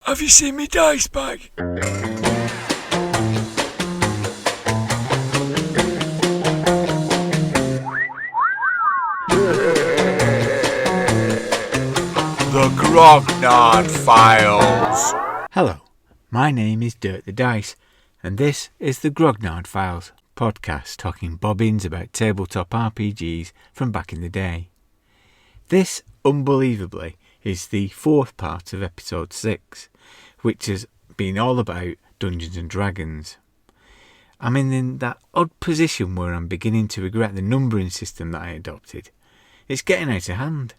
Have you seen me dice bag? theGROGNARDfiles. Hello, my name is Dirk the Dice, and this is the GROGNARDfiles podcast talking bobbins about tabletop RPGs from back in the day. This, unbelievably, is the fourth part of episode 6, which has been all about Dungeons and Dragons. I'm in that odd position where I'm beginning to regret the numbering system that I adopted. It's getting out of hand.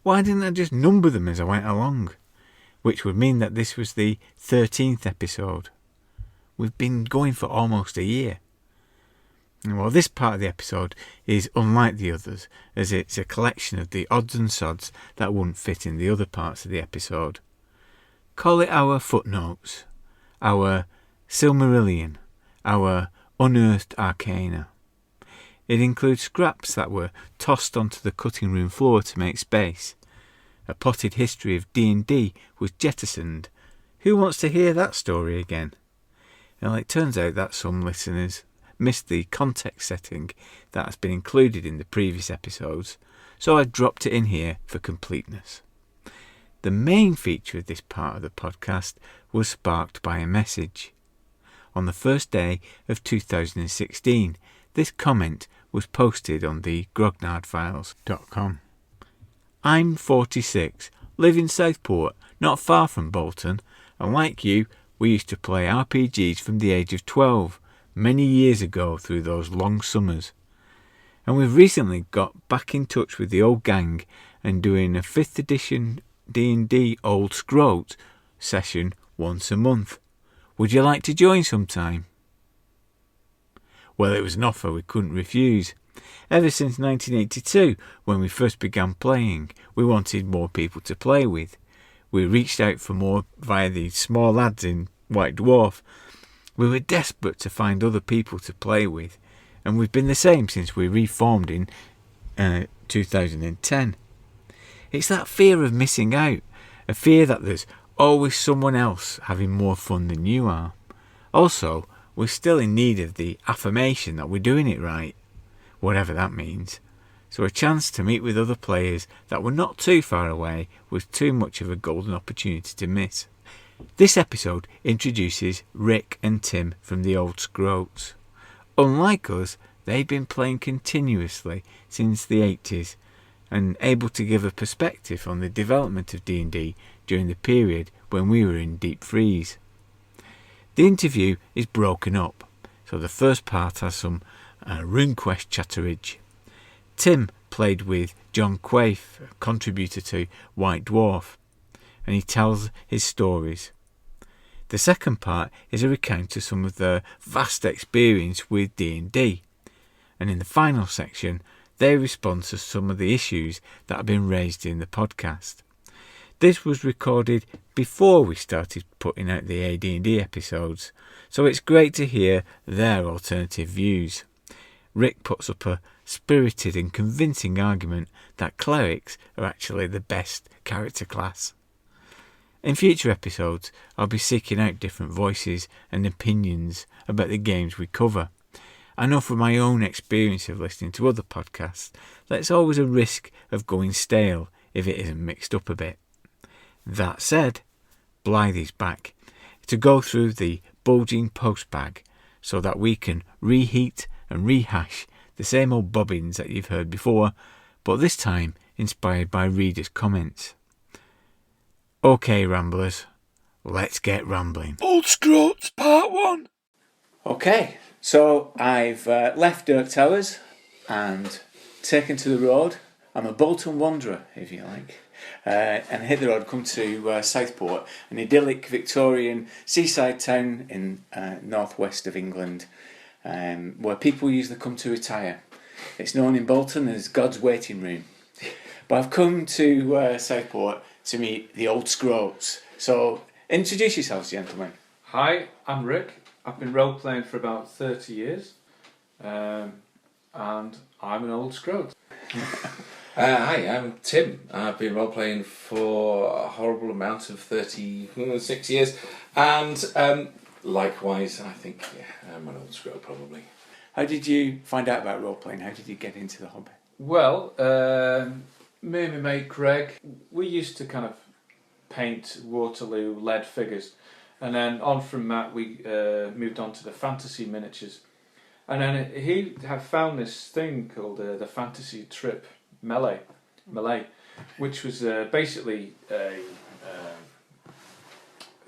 Why didn't I just number them as I went along? Which would mean that this was the 13th episode. We've been going for almost a year. Well, this part of the episode is unlike the others, as it's a collection of the odds and sods that wouldn't fit in the other parts of the episode. Call it our footnotes, our Silmarillion, our unearthed Arcana. It includes scraps that were tossed onto the cutting room floor to make space. A potted history of D&D was jettisoned. Who wants to hear that story again? Well, it turns out that some listeners missed the context setting that has been included in the previous episodes, so I dropped it in here for completeness. The main feature of this part of the podcast was sparked by a message. On the first day of 2016, this comment was posted on the theGROGNARDfiles.com. I'm 46, live in Southport, not far from Bolton, and like you, we used to play RPGs from the age of 12, many years ago through those long summers. And we've recently got back in touch with the old gang and doing a 5th edition D&D Old Scroates session once a month. Would you like to join sometime? Well, it was an offer we couldn't refuse. Ever since 1982, when we first began playing, we wanted more people to play with. We reached out for more via the small lads in White Dwarf. We were desperate to find other people to play with, and we've been the same since we reformed in 2010. It's that fear of missing out, a fear that there's always someone else having more fun than you are. Also, we're still in need of the affirmation that we're doing it right, whatever that means. So a chance to meet with other players that were not too far away was too much of a golden opportunity to miss. This episode introduces Ric and Tim from the old Scroates. Unlike us, they've been playing continuously since the 80s and able to give a perspective on the development of D&D during the period when we were in deep freeze. The interview is broken up, so the first part has some Runequest chatterage. Tim played with John Quaife, a contributor to White Dwarf, and he tells his stories. The second part is a recount of some of their vast experience with D&D, and in the final section they respond to some of the issues that have been raised in the podcast. This was recorded before we started putting out the AD&D episodes, so it's great to hear their alternative views. Ric puts up a spirited and convincing argument that clerics are actually the best character class. In future episodes, I'll be seeking out different voices and opinions about the games we cover. I know from my own experience of listening to other podcasts that it's always a risk of going stale if it isn't mixed up a bit. That said, Blythe is back to go through the bulging post bag so that we can reheat and rehash the same old bobbins that you've heard before, but this time inspired by readers' comments. Okay, ramblers, let's get rambling. Old Scroates Part 1. Okay, so I've left Dirk Towers and taken to the road. I'm a Bolton wanderer, if you like. And hit the road, come to Southport, an idyllic Victorian seaside town in northwest of England, where people usually come to retire. It's known in Bolton as God's waiting room. But I've come to Southport to meet the old Scroates. So introduce yourselves, gentlemen. Hi, I'm Ric. I've been role-playing for about 30 years, and I'm an old Scroate. Hi, I'm Tim. I've been role-playing for a horrible amount of 36 years. And likewise, I think I'm an old Scroat probably. How did you find out about role-playing? How did you get into the hobby? Well, me and my mate Greg, we used to kind of paint Waterloo lead figures. And then on from that, we moved on to the fantasy miniatures. And then he had found this thing called the Fantasy Trip Melee, which was basically a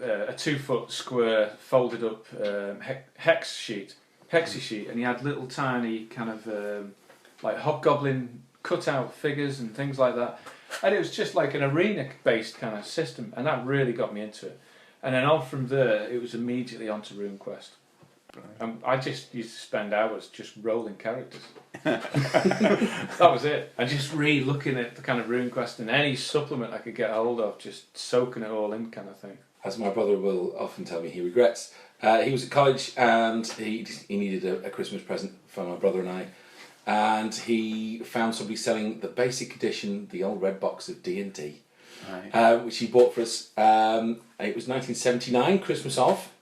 2-foot square folded up hexy sheet, and he had little tiny kind of like hobgoblin cutout figures and things like that, and it was just like an arena based kind of system, and that really got me into it. And then on from there, it was immediately onto Runequest. I just used to spend hours just rolling characters. That was it. And just re-looking at the kind of Runequest and any supplement I could get hold of, just soaking it all in kind of thing. As my brother will often tell me he regrets, he was at college and he needed a Christmas present for my brother and I. And he found somebody selling the basic edition, the old red box of D&D, Right. which he bought for us. It was 1979, Christmas off,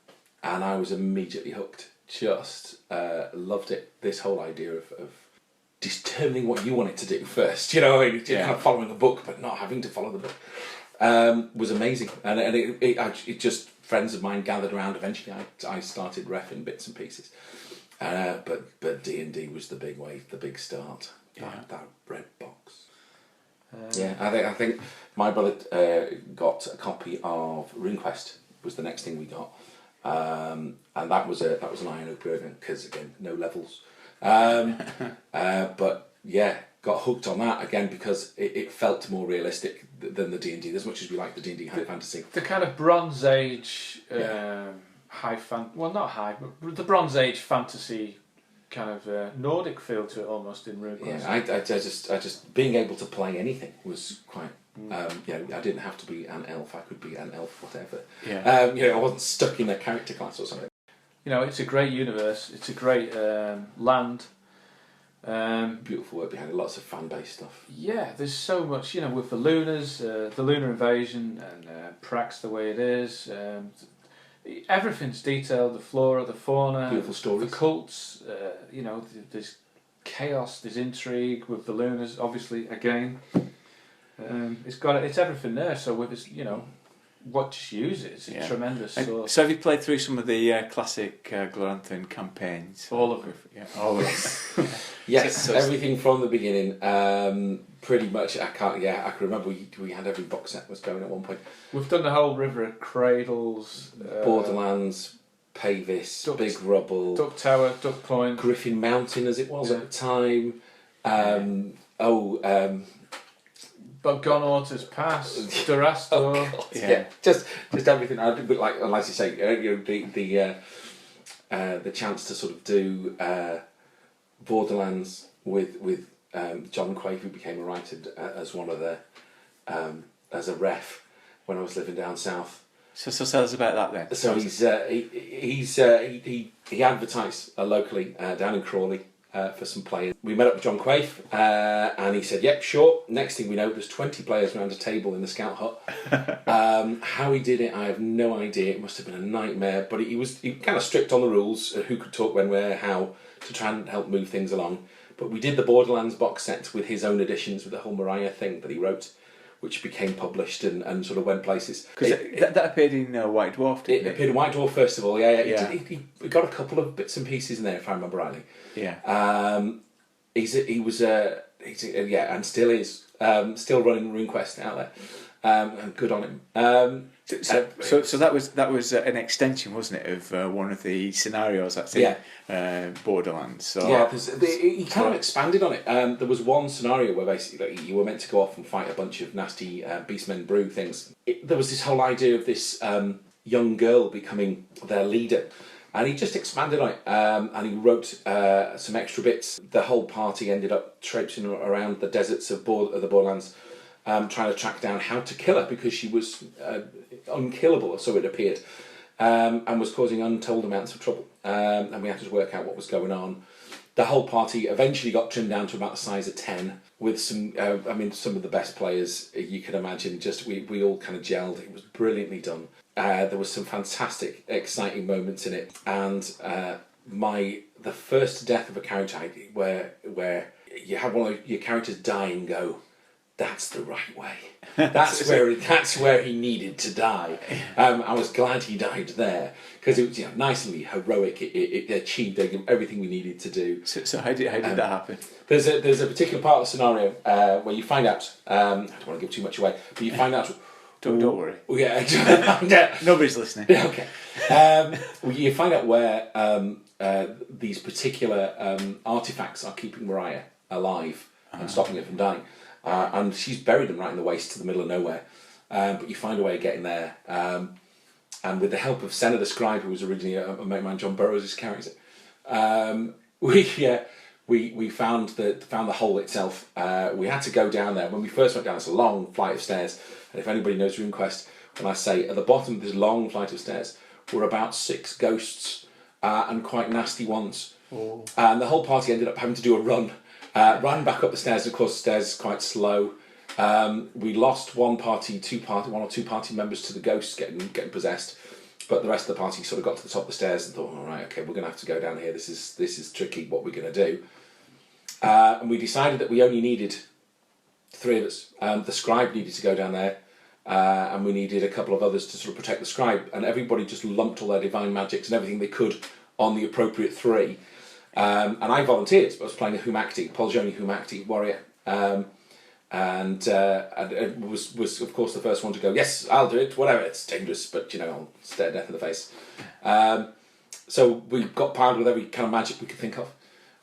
and I was immediately hooked. Just loved it. This whole idea of determining what you wanted to do first, you know, kind of following the book but not having to follow the book, was amazing. And it just, friends of mine gathered around. Eventually I started reffing bits and pieces. But D&D was the big wave, the big start. That red box. I think my brother got a copy of Runequest. Was the next thing we got, and that was an eye opener because again no levels, but yeah, got hooked on that again because it felt more realistic than the D&D. As much as we like the D&D high fantasy, the kind of Bronze Age not high, but the Bronze Age fantasy kind of Nordic feel to it almost in Runequest. Yeah, I just being able to play anything was quite. I didn't have to be an elf. I could be an elf, whatever. Yeah. I wasn't stuck in a character class or something. You know, it's a great universe. It's a great land. Beautiful work behind it. Lots of fan-based stuff. Yeah, there's so much. You know, with the Lunars, the Lunar Invasion, and Prax the way it is. Everything's detailed. The flora, the fauna, Beautiful stories. the cults. There's chaos. There's intrigue with the Lunars. Obviously, again. It's everything there. So with this, just use it. It's a tremendous source. So have you played through some of the classic Gloranthan campaigns? All of them. Yeah, all of them. Yes, So everything from the beginning. Pretty much. I can remember we had every box set was going at one point. We've done the whole River of Cradles, Borderlands, Pavis, Big Rubble, Duck Tower, Duck Point, Griffin Mountain as it was at the time. But Gone Autumn's Pass, Durastor. Just everything. I did, like you say, the chance to sort of do Borderlands with John Quaife, who became a writer as one of the as a ref when I was living down south. So tell us about that then. So he advertised locally down in Crawley. For some players. We met up with John Quaife and he said, yep, sure. Next thing we know, there's 20 players around a table in the scout hut. How he did it, I have no idea. It must have been a nightmare, but he kind of strict on the rules, who could talk when, where, how, to try and help move things along. But we did the Borderlands box set with his own editions, with the whole Mariah thing that he wrote, which became published and sort of went places. Because that appeared in White Dwarf, didn't it? It appeared in White Dwarf first of all, He got a couple of bits and pieces in there, if I remember rightly. Yeah. He was and still is still running RuneQuest out there, and good on him. So that was an extension, wasn't it, of one of the scenarios that's in Borderlands. So he kind of expanded on it. There was one scenario where basically you were meant to go off and fight a bunch of nasty beastmen brew things. There was this whole idea of this young girl becoming their leader. And he just expanded on it, and he wrote some extra bits. The whole party ended up traipsing around the deserts of the Borderlands, trying to track down how to kill her because she was unkillable, so it appeared, and was causing untold amounts of trouble. And we had to work out what was going on. The whole party eventually got trimmed down to about the size of 10 with some, some of the best players you could imagine. Just we all kind of gelled. It was brilliantly done. There was some fantastic, exciting moments in it. And the first death of a character where you have one of your characters die and go, that's the right way. That's where he needed to die. I was glad he died there because it was nicely heroic. It achieved everything we needed to do. So how did that happen? There's a particular part of the scenario where you find out. I don't want to give too much away, but you find out. Don't worry. Yeah, Nobody's listening. Okay. You find out where these particular artifacts are keeping Mariah alive and stopping her from dying. And she's buried them right in the waste to the middle of nowhere. But you find a way of getting there. And with the help of Senator Scribe, who was originally a mate of mine, John Burroughs' character, we found the hole itself. We had to go down there. When we first went down, it's a long flight of stairs. And if anybody knows Runequest, when I say at the bottom of this long flight of stairs were about 6 ghosts and quite nasty ones. Oh. And the whole party ended up having to do a run. Ran back up the stairs, and of course the stairs is quite slow. We lost one or two party members to the ghosts getting possessed, but the rest of the party sort of got to the top of the stairs and thought, all right, okay, we're going to have to go down here. This is tricky. What we're going to do? And we decided that we only needed 3 of us. The scribe needed to go down there, and we needed a couple of others to sort of protect the scribe. And everybody just lumped all their divine magics and everything they could on the appropriate 3. And I volunteered. I was playing a Humakti, Poljoni Humakti warrior, and was of course the first one to go. Yes, I'll do it. Whatever, it's dangerous, but I'll stare death in the face. So we got piled with every kind of magic we could think of,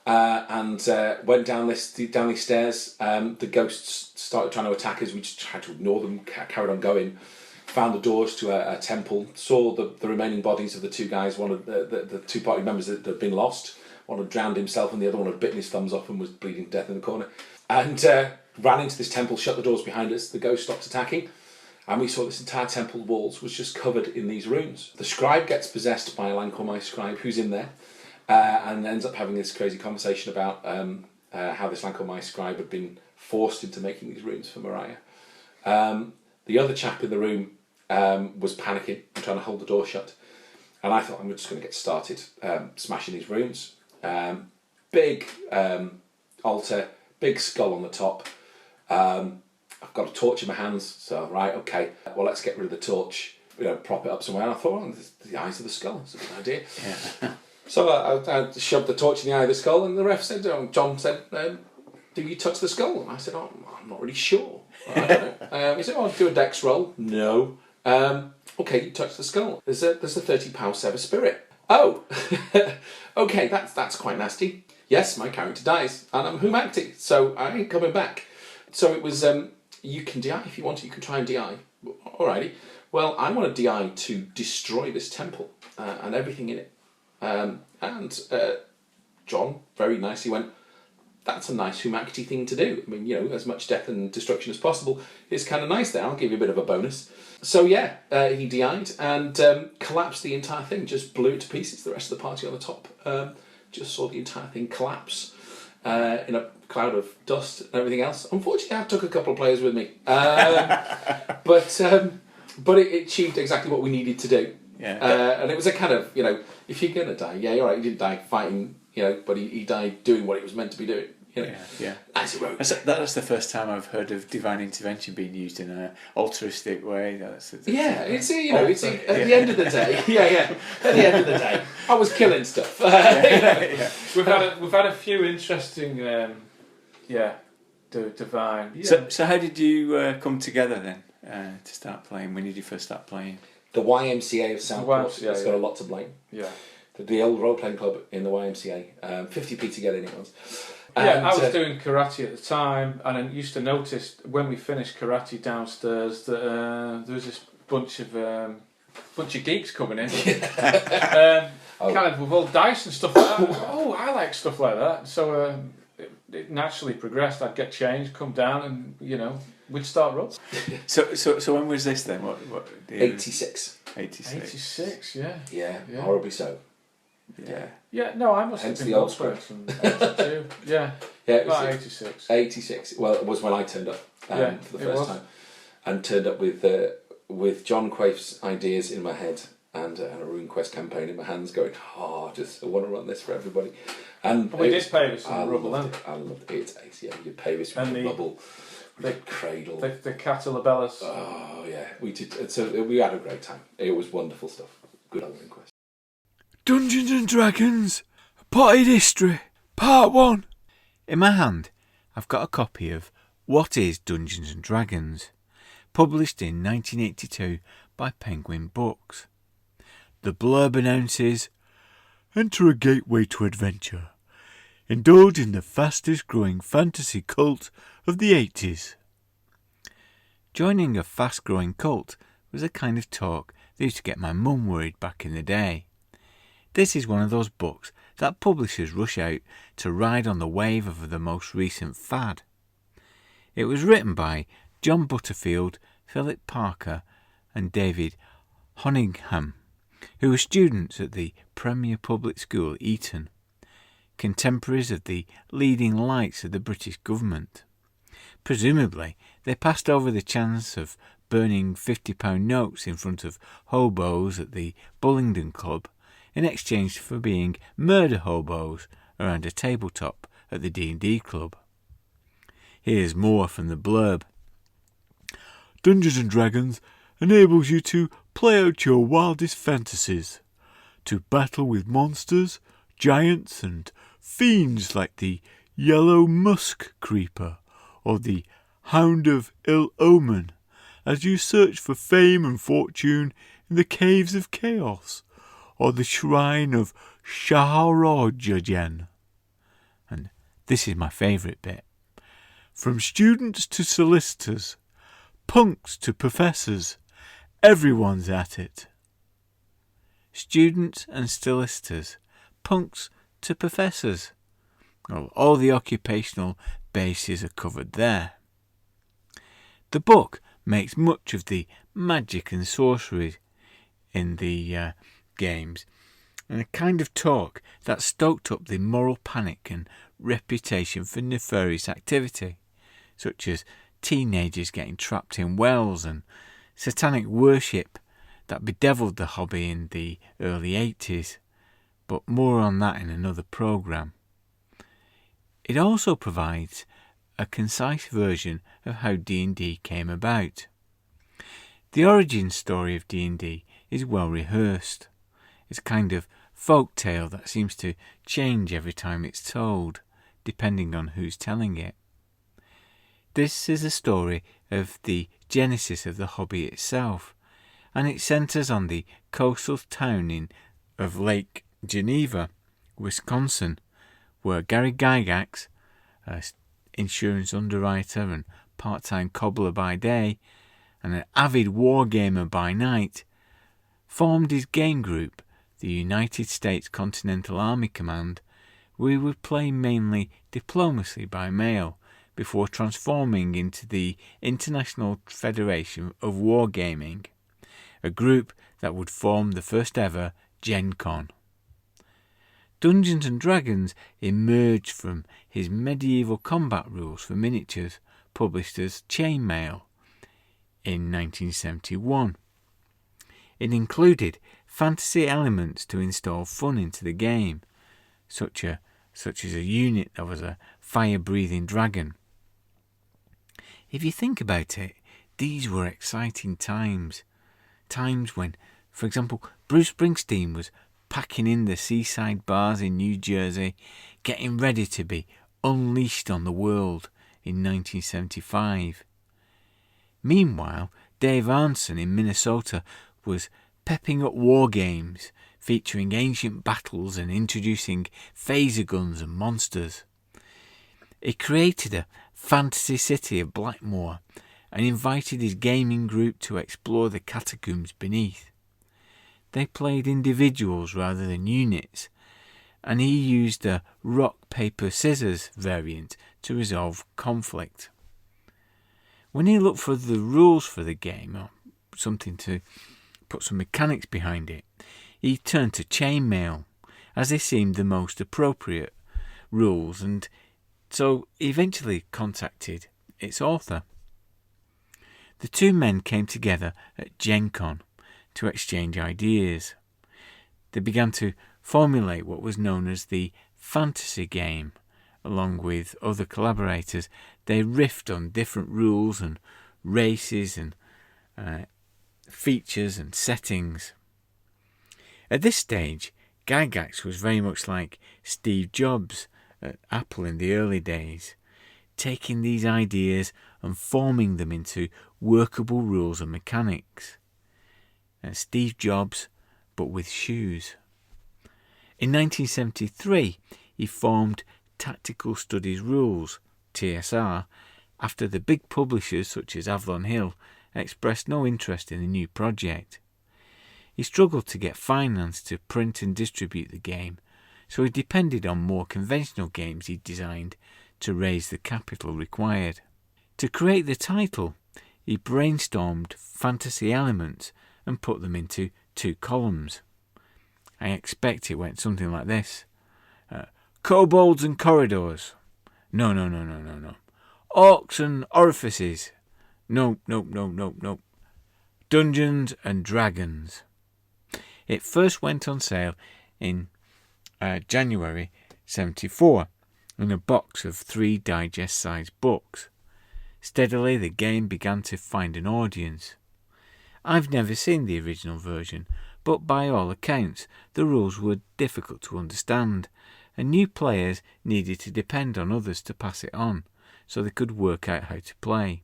and went down these stairs. The ghosts started trying to attack us. We just tried to ignore them, carried on going. Found the doors to a temple. Saw the remaining bodies of the 2 guys. One of the 2 party members that had been lost. One had drowned himself and the other one had bitten his thumbs off and was bleeding to death in the corner. And ran into this temple, shut the doors behind us. The ghost stopped attacking. And we saw this entire temple walls was just covered in these runes. The scribe gets possessed by a Lankormai scribe who's in there. And ends up having this crazy conversation about how this Lankormai scribe had been forced into making these runes for Mariah. The other chap in the room was panicking and trying to hold the door shut. And I thought, I'm just going to get started smashing these runes. Big altar, big skull on the top. I've got a torch in my hands, so right, okay. Well, let's get rid of the torch. Prop it up somewhere. And I thought, well, the eyes of the skull. That's a good idea. Yeah. So I shoved the torch in the eye of the skull, and the ref said, John said, "Do you touch the skull?" And I said, I'm not really sure. I don't know. He said, "Oh, do a dex roll." No. Okay, you touch the skull. There's a 30-pound sever spirit. Oh, okay, that's quite nasty. Yes, my character dies, and I'm Humakti, so I ain't coming back. So it was, you can DI if you want to, you can try and DI. Alrighty. Well, I want to DI to destroy this temple and everything in it. And John very nicely went, that's a nice Humakti thing to do. I mean, as much death and destruction as possible is kind of nice there. I'll give you a bit of a bonus. So yeah, he DI'd and collapsed the entire thing, just blew it to pieces. The rest of the party on the top just saw the entire thing collapse in a cloud of dust and everything else. Unfortunately, I took a couple of players with me. But it achieved exactly what we needed to do. Yeah. And it was a kind of, if you're going to die, yeah, you're right, he didn't die fighting, but he died doing what he was meant to be doing. Yeah. As heroic. That's the first time I've heard of divine intervention being used in an altruistic way. It's at the end of the day. At the end of the day, I was killing stuff. We've had a few interesting, divine. Yeah. So how did you come together then to start playing? When did you first start playing? The YMCA of Southport has got a lot to blame. Yeah. The old role-playing club in the YMCA, 50p to get in it was. I was doing karate at the time, and I used to notice when we finished karate downstairs that there was this bunch of geeks coming in, kind of with all dice and stuff like that. Oh, I like stuff like that. So it naturally progressed. I'd get changed, come down, and we'd start rolls. So when was this then? What 86. 86. 86, yeah. Yeah, horribly so. Yeah, no, I must Hence have the been old Oxford from 82. Yeah, Yeah, it was about 86. 86. Well, it was when I turned up for the first time, and turned up with John Quaife's ideas in my head and a Runequest campaign in my hands, going, I want to run this for everybody. And we did pay with some rubble then. I loved it. It's ace, yeah. You pay with some rubble, the cradle, the Catalabellas. Oh yeah, we did. So we had a great time. It was wonderful stuff. Good old Runequest. Dungeons and Dragons, Potted History, Part 1. In my hand, I've got a copy of What is Dungeons and Dragons, published in 1982 by Penguin Books. The blurb announces, enter a gateway to adventure. Indulge in the fastest growing fantasy cult of the 80s. Joining a fast growing cult was a kind of talk that used to get my mum worried back in the day. This is one of those books that publishers rush out to ride on the wave of the most recent fad. It was written by John Butterfield, Philip Parker and David Honingham, who were students at the Premier Public School, Eton, contemporaries of the leading lights of the British government. Presumably, they passed over the chance of burning £50 notes in front of hobos at the Bullingdon Club in exchange for being murder hobos around a tabletop at the D&D club. Here's more from the blurb. Dungeons and Dragons enables you to play out your wildest fantasies, to battle with monsters, giants and fiends like the Yellow Musk Creeper or the Hound of Ill Omen, as you search for fame and fortune in the caves of chaos, or the shrine of Shaharajajen. And this is my favourite bit. From students to solicitors, punks to professors, everyone's at it. Students and solicitors, punks to professors. Well, all the occupational bases are covered there. The book makes much of the magic and sorcery in the games, and a kind of talk that stoked up the moral panic and reputation for nefarious activity, such as teenagers getting trapped in wells and satanic worship that bedevilled the hobby in the early 80s, but more on that in another programme. It also provides a concise version of how D&D came about. The origin story of D&D is well rehearsed. It's a kind of folk tale that seems to change every time it's told, depending on who's telling it. This is a story of the genesis of the hobby itself, and it centres on the coastal town of Lake Geneva, Wisconsin, where Gary Gygax, an insurance underwriter and part-time cobbler by day, and an avid wargamer by night, formed his game group, the United States Continental Army Command, where he would play mainly diplomacy by mail, before transforming into the International Federation of Wargaming, a group that would form the first ever Gen Con. Dungeons and Dragons emerged from his medieval combat rules for miniatures, published as Chainmail in 1971. It included fantasy elements to install fun into the game, such as a unit that was a fire-breathing dragon. If you think about it, these were exciting times when, for example, Bruce Springsteen was packing in the seaside bars in New Jersey, getting ready to be unleashed on the world in 1975. Meanwhile, Dave Arneson in Minnesota was pepping up war games, featuring ancient battles and introducing phaser guns and monsters. He created a fantasy city of Blackmoor and invited his gaming group to explore the catacombs beneath. They played individuals rather than units, and he used a rock, paper, scissors variant to resolve conflict. When he looked for the rules for the game, or something to put some mechanics behind it, he turned to Chainmail as they seemed the most appropriate rules, and so eventually contacted its author. The two men came together at Gen Con to exchange ideas. They began to formulate what was known as the fantasy game. Along with other collaborators, they riffed on different rules and races and features and settings. At this stage, Gygax was very much like Steve Jobs at Apple in the early days, taking these ideas and forming them into workable rules and mechanics. Steve Jobs, but with shoes. In 1973, he formed Tactical Studies Rules, TSR, after the big publishers such as Avalon Hill expressed no interest in the new project. He struggled to get finance to print and distribute the game, so he depended on more conventional games he'd designed to raise the capital required. To create the title, he brainstormed fantasy elements and put them into 2 columns. I expect it went something like this. Kobolds and corridors. No. Orcs and orifices. No. Dungeons and Dragons. It first went on sale in January 1974 in a box of 3 digest-sized books. Steadily the game began to find an audience. I've never seen the original version, but by all accounts the rules were difficult to understand, and new players needed to depend on others to pass it on, so they could work out how to play.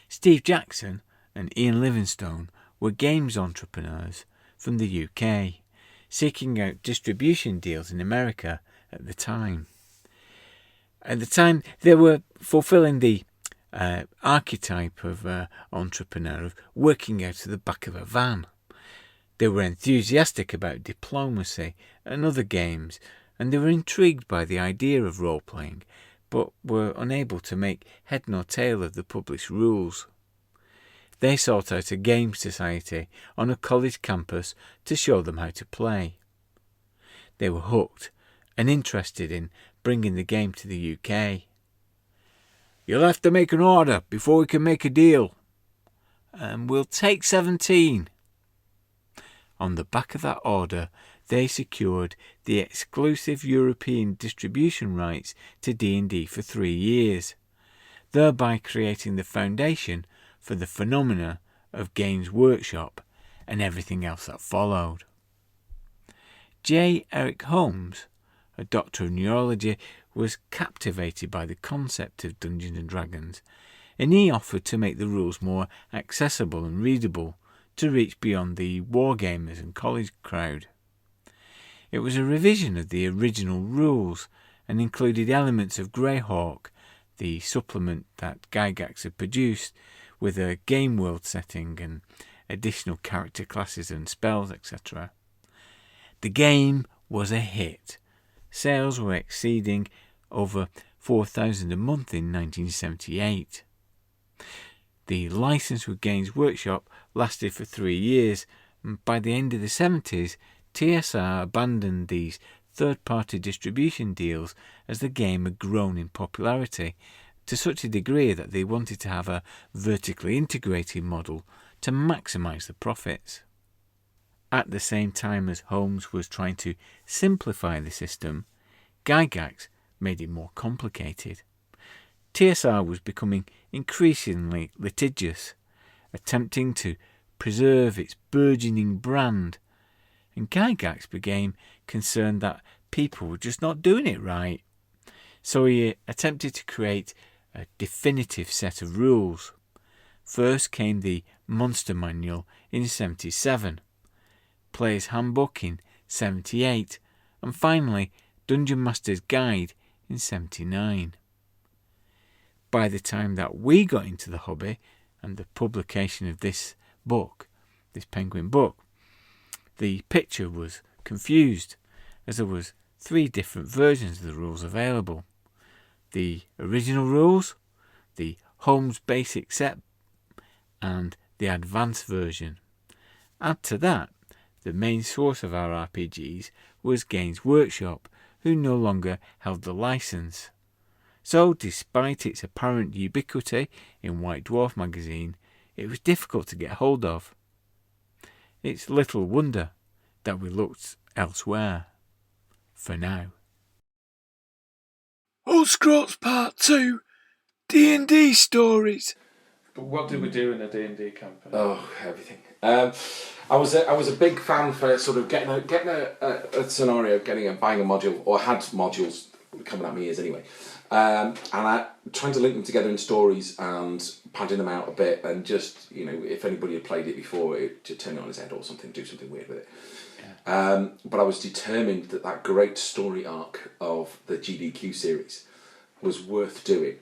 Steve Jackson and Ian Livingstone were games entrepreneurs from the UK, seeking out distribution deals in America at the time. At the time, they were fulfilling the archetype of entrepreneur of working out of the back of a van. They were enthusiastic about diplomacy and other games, and they were intrigued by the idea of role-playing, but were unable to make head nor tail of the published rules. They sought out a game society on a college campus to show them how to play. They were hooked and interested in bringing the game to the UK. "You'll have to make an order before we can make a deal." "We'll take 17. On the back of that order, they secured the exclusive European distribution rights to D&D for 3 years, thereby creating the foundation for the phenomena of Games Workshop and everything else that followed. J. Eric Holmes, a doctor of neurology, was captivated by the concept of Dungeons and Dragons, and he offered to make the rules more accessible and readable to reach beyond the wargamers and college crowd. It was a revision of the original rules and included elements of Greyhawk, the supplement that Gygax had produced, with a game world setting and additional character classes and spells, etc. The game was a hit. Sales were exceeding over 4,000 a month in 1978. The license with Games Workshop lasted for 3 years, and by the end of the 70s, TSR abandoned these third-party distribution deals as the game had grown in popularity to such a degree that they wanted to have a vertically integrated model to maximise the profits. At the same time as Holmes was trying to simplify the system, Gygax made it more complicated. TSR was becoming increasingly litigious, attempting to preserve its burgeoning brand, and Gygax became concerned that people were just not doing it right. So he attempted to create a definitive set of rules. First came the Monster Manual in 1977, Player's Handbook in 1978, and finally Dungeon Master's Guide in 1979. By the time that we got into the hobby and the publication of this book, this Penguin book, the picture was confused, as there was 3 different versions of the rules available. The original rules, the Holmes Basic Set, and the advanced version. Add to that The main source of our RPGs was Games Workshop, who no longer held the license. So, despite its apparent ubiquity in White Dwarf magazine, it was difficult to get hold of. It's little wonder that we looked elsewhere. For now. Old Scroates Part 2, D&D stories. But what did we do in a D&D campaign? Oh, everything. I was a big fan for sort of getting a scenario, buying a module, or had modules coming at my ears anyway, and trying to link them together in stories and padding them out a bit, and just, you know, if anybody had played it before, to turn it on its head or something, do something weird with it. Yeah. But I was determined that great story arc of the GDQ series was worth doing.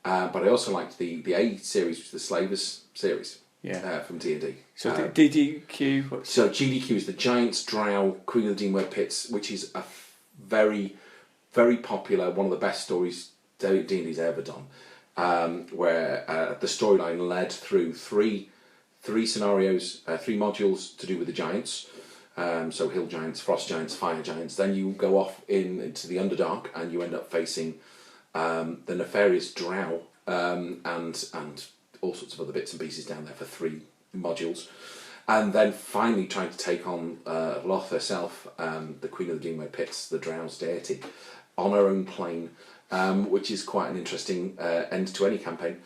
But I also liked the A series, which is the Slavers series. Yeah. From D&D. So DDQ... So GDQ is the Giants, Drow, Queen of the Dreamware Pits, which is a very, very popular, one of the best stories D&D's ever done, where the storyline led through three scenarios, 3 modules to do with the Giants. So Hill Giants, Frost Giants, Fire Giants. Then you go off into the Underdark and you end up facing the nefarious Drow and all sorts of other bits and pieces down there for 3 modules. And then finally trying to take on Loth herself, the Queen of the Dreamware Pits, the Drow's deity, on her own plane, which is quite an interesting end to any campaign.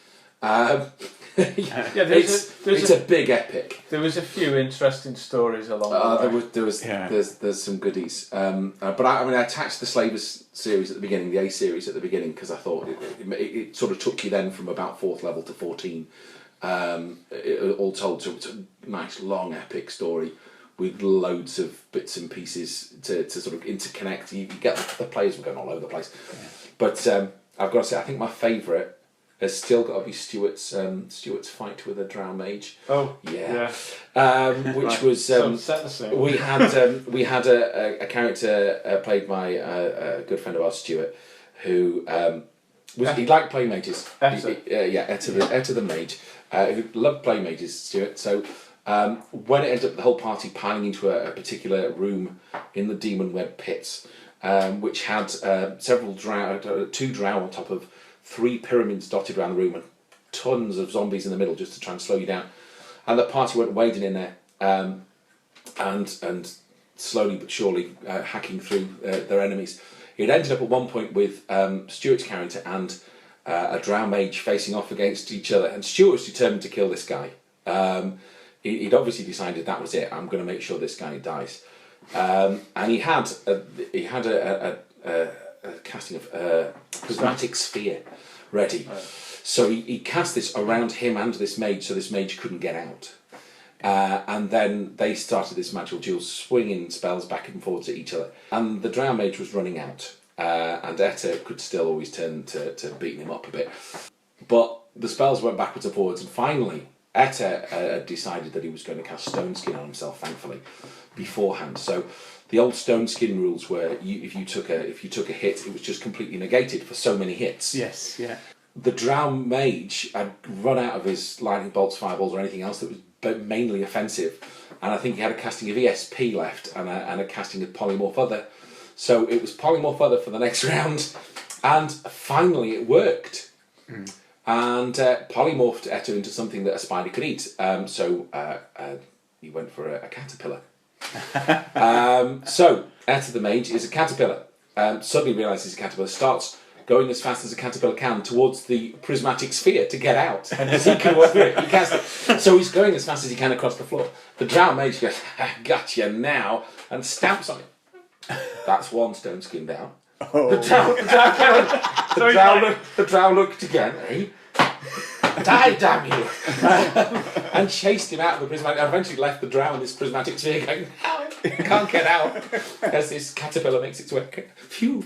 It's a big epic. There was a few interesting stories along the way. There's some goodies. But I attached the Slavers series at the beginning, the A series at the beginning, because I thought it sort of took you then from about 4th level to 14, all told. So it's a nice long epic story with loads of bits and pieces to sort of interconnect. You get the players were going all over the place. Yeah. But I've got to say, I think my favourite has still got to be Stuart's fight with a Drow mage. Oh, yeah. Which right. was So set the scene. we had a character played by a good friend of ours, Stuart, who he liked playing mages. Etta the mage, who loved playing mages, Stuart. So when it ended up the whole party piling into a particular room in the Demon Web Pits, which had several drow, 2 drow on top of 3 pyramids dotted around the room, and tons of zombies in the middle just to try and slow you down. And the party went wading in there, and slowly but surely hacking through their enemies. It ended up at one point with Stuart's character and a Drow mage facing off against each other, and Stuart was determined to kill this guy. He'd obviously decided that was it. I'm going to make sure this guy dies. And he had a casting of prismatic sphere ready. So he cast this around him and this mage, so this mage couldn't get out. And then they started this magical duel, swinging spells back and forwards at each other. And the Drow mage was running out, and Etta could still always turn to beating him up a bit. But the spells went backwards and forwards, and finally Etta decided that he was going to cast Stone Skin on himself, thankfully, beforehand. So the old Stone Skin rules were if you took a hit, it was just completely negated for so many hits. Yes, yeah. The Drow mage had run out of his lightning bolts, fireballs, or anything else that was mainly offensive, and I think he had a casting of ESP left and a casting of Polymorph Other. So it was Polymorph Other for the next round, and finally it worked. And polymorphed Etta into something that a spider could eat. So he went for a caterpillar. So Etta the mage is a caterpillar. Suddenly realises he's a caterpillar, starts going as fast as a caterpillar can towards the prismatic sphere to get out. And as he can walk through it, he casts it. So he's going as fast as he can across the floor. The Drow mage goes, "Gotcha now," and stamps on it. That's 1 stone skin down. Oh. The Drow looked again, eh? Die, damn you! And chased him out of the prismatic. Eventually left the Drow in this prismatic sphere going, can't get out as this caterpillar makes its way. Phew!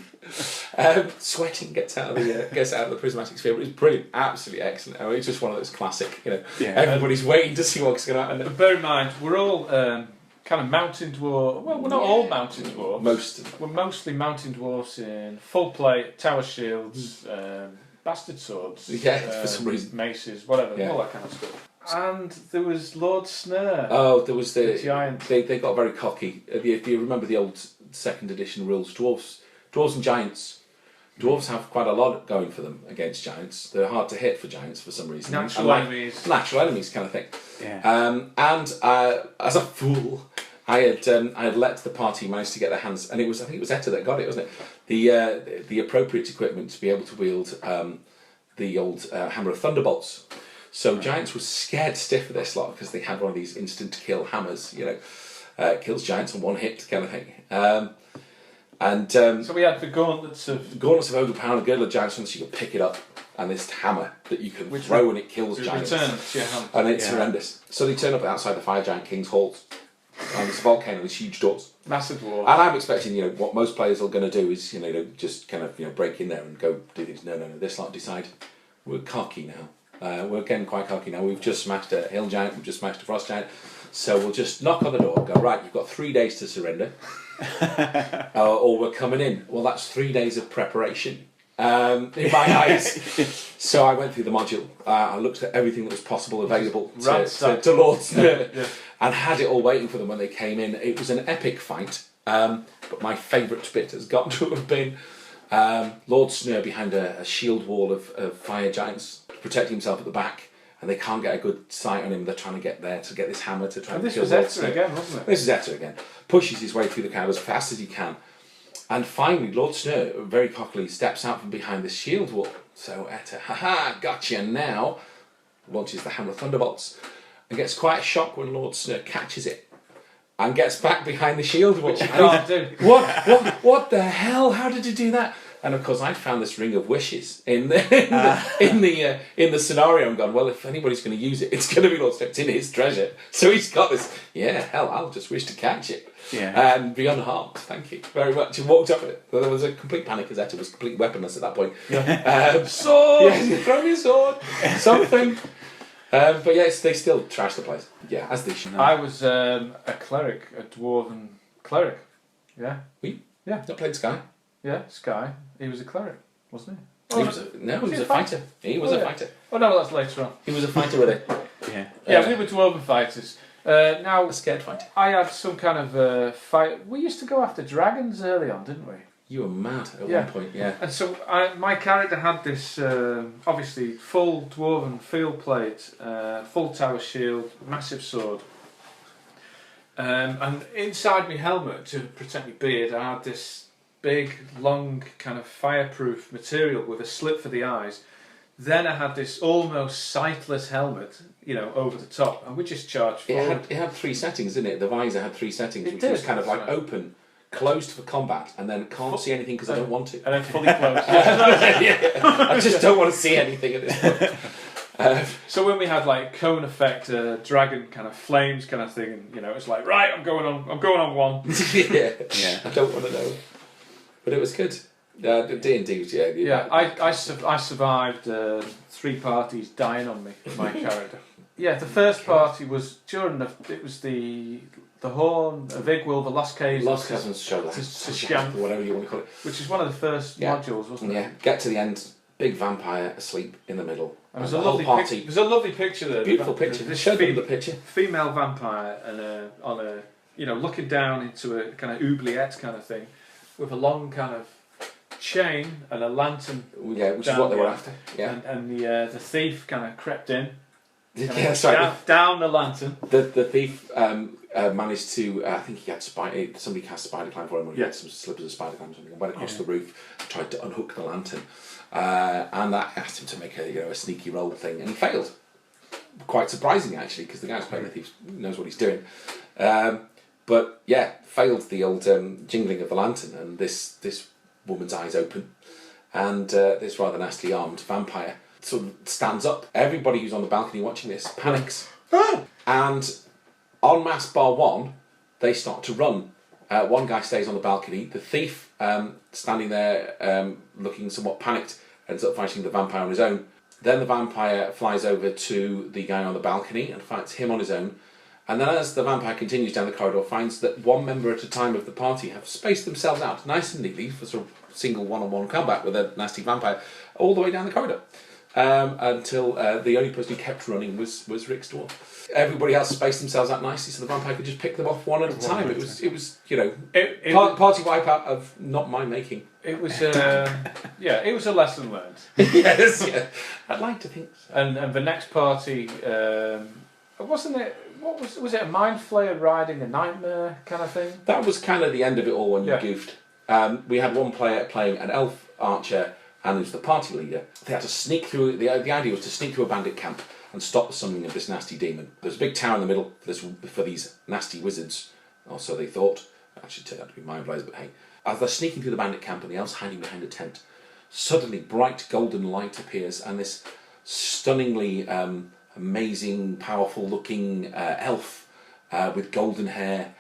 Sweating gets out of the prismatic sphere. But it's brilliant, absolutely excellent. It's just one of those classic. Everybody's waiting to see what's going to happen. And bear in mind, we're all kind of mountain dwarf. Well, we're not all mountain dwarves. Most. We're mostly mountain dwarfs in full plate, tower shields, bastard swords. Yeah, for some reason. Maces, whatever, Yeah. all that kind of stuff. And there was Lord Snare. Oh, there was the giant. They got very cocky. If you remember the old second edition rules, dwarves and giants. Dwarves have quite a lot going for them against giants. They're hard to hit for giants for some reason. Natural enemies. Natural enemies kind of thing. Yeah. And as a fool, I had let the party manage to get their hands, and I think it was Etta that got it, wasn't it? The appropriate equipment to be able to wield the old hammer of thunderbolts. So giants were scared stiff of this lot because they had one of these instant kill hammers, kills giants on one hit kind of thing. So we had the gauntlets of overpower, girdle of giants, so you could pick it up, and this hammer that you can throw and it kills giants. Returns to your hand. And it's horrendous. So they turn up outside the Fire Giant King's halls, and there's a volcano, these huge doors. Massive dwarf. And I'm expecting, what most players are going to do is, just kind of, break in there and go do things. No. This lot decide we're cocky now. We're getting quite cocky now. We've just smashed a hill giant, we've just smashed a frost giant. So we'll just knock on the door and go, right, you've got 3 days to surrender. Or we're coming in. Well, that's 3 days of preparation in my eyes. So I went through the module. I looked at everything that was possible available to Lord Snare and had it all waiting for them when they came in. It was an epic fight. But my favourite bit has got to have been Lord Snare behind a shield wall of fire giants, protecting himself at the back, and they can't get a good sight on him. They're trying to get there to get this hammer to try and kill Lord Snare. This was Etta again, wasn't it? This is Etta again. Pushes his way through the crowd as fast as he can. And finally, Lord Snare, very cockily, steps out from behind this shield wall. So Etta, gotcha now, launches the hammer of thunderbolts and gets quite a shock when Lord Snare catches it and gets back behind the shield wall. Which you can't do. What the hell? How did you do that? And of course, I found this ring of wishes in the scenario. I'm going, well, if anybody's going to use it, it's going to be Lord Snare. It's in his treasure, so he's got this. Yeah, hell, I'll just wish to catch it and be unharmed. Thank you very much. And walked up with it. There was a complete panic as Etta was completely weaponless at that point. Sword, throw me a sword, something. But yes, they still trash the place. Yeah, as they should. I was a cleric, a dwarven cleric. Yeah. Not played Sky. Yeah, Sky. He was a cleric, wasn't he? He was a fighter. He was a fighter. Oh no, that's later on. He was a fighter with it. Yeah, we were dwarven fighters. Now, A scared fighter. I had some kind of fight. We used to go after dragons early on, didn't we? You were mad at one point, yeah. And so my character had this, obviously, full dwarven field plate, full tower shield, massive sword. And inside my helmet, to protect my beard, I had this big, long, kind of fireproof material with a slit for the eyes. Then I had this almost sightless helmet, over the top, and we just charged forward. It had 3 settings, didn't it? The visor had 3 settings, which was kind of like open, closed for combat, and then can't see anything because I don't want to. And then fully closed. I just don't want to see anything at this point. So when we had like cone effect, dragon kind of flames kind of thing, and it's like, right, I'm going on one. yeah. I don't want to know. But it was good. D&D was, I survived 3 parties dying on me, my character. Yeah, the first party was during the Horn of Igwil, the Lost Caves. Lost Cousins show that. To Shamp, whatever you want to call it. which is one of the first modules, wasn't it? Yeah, get to the end, big vampire asleep in the middle. And there's a lovely picture there. Beautiful picture. This Show them the picture. Female vampire and on a looking down into a kind of oubliette kind of thing, with a long kind of chain and a lantern. Yeah, which is what they were after. Yeah. And the thief kind of crept in. Yeah, sorry. Down the lantern. The thief managed to. I think he had somebody cast spider climb for him. Or he had some slippers of spider climb or something. And went across the roof, tried to unhook the lantern, and that asked him to make a sneaky roll thing, and he failed. Quite surprising actually, because the guy who's playing the thief knows what he's doing. But yeah, failed the old jingling of the lantern, and this woman's eyes open, and this rather nasty armed vampire sort of stands up. Everybody who's on the balcony watching this panics, and en masse bar one, they start to run. One guy stays on the balcony. The thief, standing there looking somewhat panicked, ends up fighting the vampire on his own. Then the vampire flies over to the guy on the balcony and fights him on his own. And then as the vampire continues down the corridor, finds that one member at a time of the party have spaced themselves out nice and neatly for sort of single one-on-one combat with a nasty vampire, all the way down the corridor. Until the only person who kept running was Ric's dwarf. Everybody else spaced themselves out nicely, so the vampire could just pick them off one at a time. It was party wipeout of not my making. It was it was a lesson learned. Yes, yeah. I'd like to think so. And the next party, wasn't it? What was it? A mind flayer riding a nightmare kind of thing? That was kind of the end of it all when you goofed. We had one player playing an elf archer, and he was the party leader. They had to sneak through. The idea was to sneak through a bandit camp and stop the summoning of this nasty demon. There's a big tower in the middle for these nasty wizards. Also, they thought. Actually, turned out to be mind flayers, but hey. As they're sneaking through the bandit camp and the elves hiding behind a tent, suddenly bright golden light appears, and this stunningly amazing, powerful-looking elf with golden hair,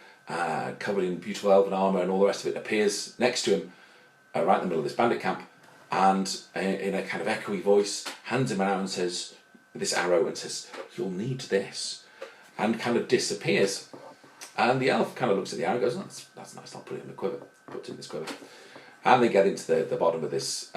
covered in beautiful elven armour and all the rest of it, appears next to him, right in the middle of this bandit camp, and in a kind of echoey voice, hands him around and says, this arrow, and says, "You'll need this," and kind of disappears. And the elf kind of looks at the arrow and goes, that's nice, I'll put it in the quiver. Puts it in this quiver. And they get into the bottom of this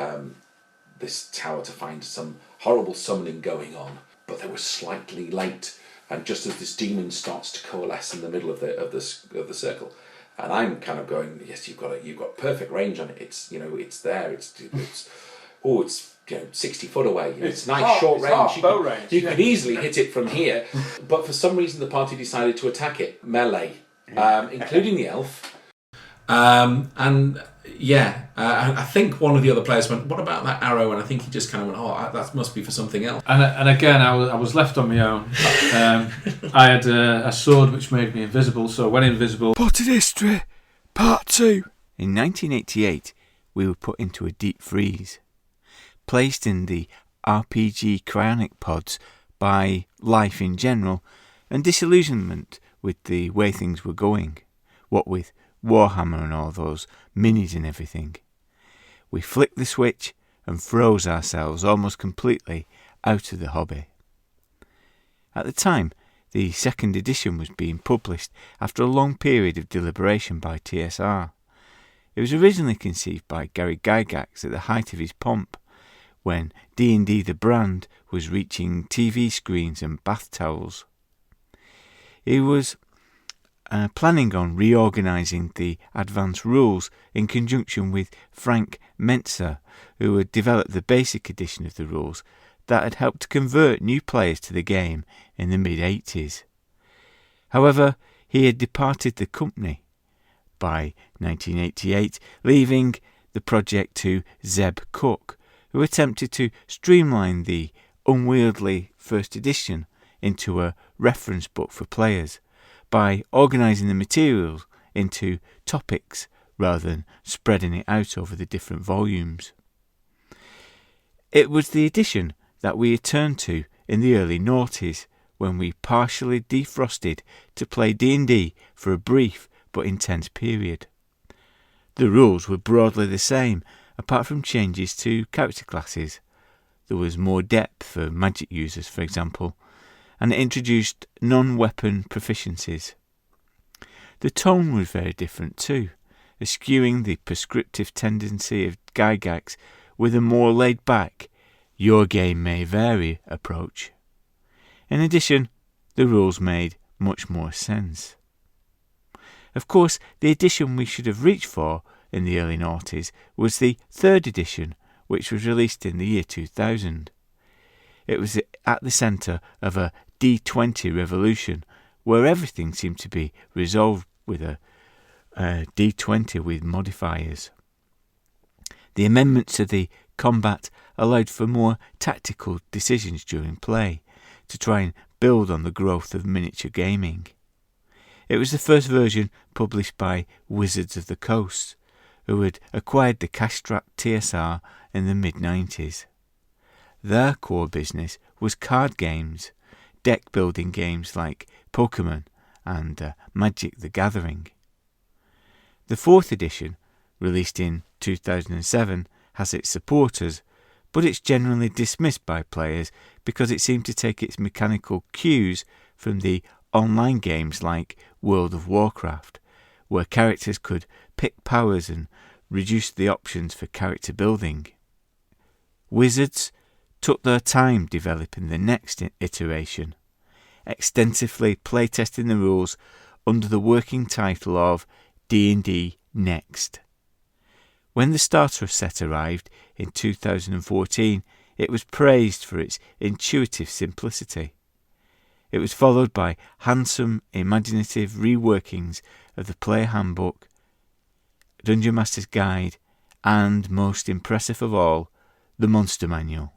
tower to find some horrible summoning going on. But they were slightly late, and just as this demon starts to coalesce in the middle of the circle, and I'm kind of going, yes, you've got perfect range on it. It's it's there. It's 60 foot away. It's nice short range. Bow range. You could easily hit it from here, but for some reason the party decided to attack it melee, including the elf. I think one of the other players went, "What about that arrow?" And I think he just kind of went, "Oh, that must be for something else." And again, I was left on my own. I had a sword which made me invisible, so when invisible. Potted History, Part 2. In 1988, we were put into a deep freeze, placed in the RPG cryonic pods by life in general, and disillusionment with the way things were going, what with Warhammer and all those minis and everything. We flicked the switch and froze ourselves almost completely out of the hobby. At the time, the second edition was being published after a long period of deliberation by TSR. It was originally conceived by Gary Gygax at the height of his pomp, when D&D the brand was reaching TV screens and bath towels. He was planning on reorganising the advanced rules in conjunction with Frank Mentzer, who had developed the basic edition of the rules that had helped to convert new players to the game in the mid-80s. However, he had departed the company by 1988, leaving the project to Zeb Cook, who attempted to streamline the unwieldy first edition into a reference book for players by organising the materials into topics rather than spreading it out over the different volumes. It was the edition that we returned to in the early noughties, when we partially defrosted to play D&D for a brief but intense period. The rules were broadly the same, apart from changes to character classes. There was more depth for magic users, for example, and it introduced non-weapon proficiencies. The tone was very different too, eschewing the prescriptive tendency of Gygax with a more laid-back, your game may vary approach. In addition, the rules made much more sense. Of course, the edition we should have reached for in the early noughties was the third edition, which was released in the year 2000. It was at the centre of a D20 revolution, where everything seemed to be resolved with a D20 with modifiers. The amendments to the combat allowed for more tactical decisions during play, to try and build on the growth of miniature gaming. It was the first version published by Wizards of the Coast, who had acquired the cash-strapped TSR in the mid-90s. Their core business was card games, deck-building games like Pokemon and Magic the Gathering. The fourth edition, released in 2007, has its supporters, but it's generally dismissed by players because it seemed to take its mechanical cues from the online games like World of Warcraft, where characters could pick powers and reduce the options for character building. Wizards took their time developing the next iteration, extensively playtesting the rules under the working title of D&D Next. When the starter set arrived in 2014, it was praised for its intuitive simplicity. It was followed by handsome, imaginative reworkings of the player handbook, Dungeon Master's Guide, and, most impressive of all, the Monster Manual.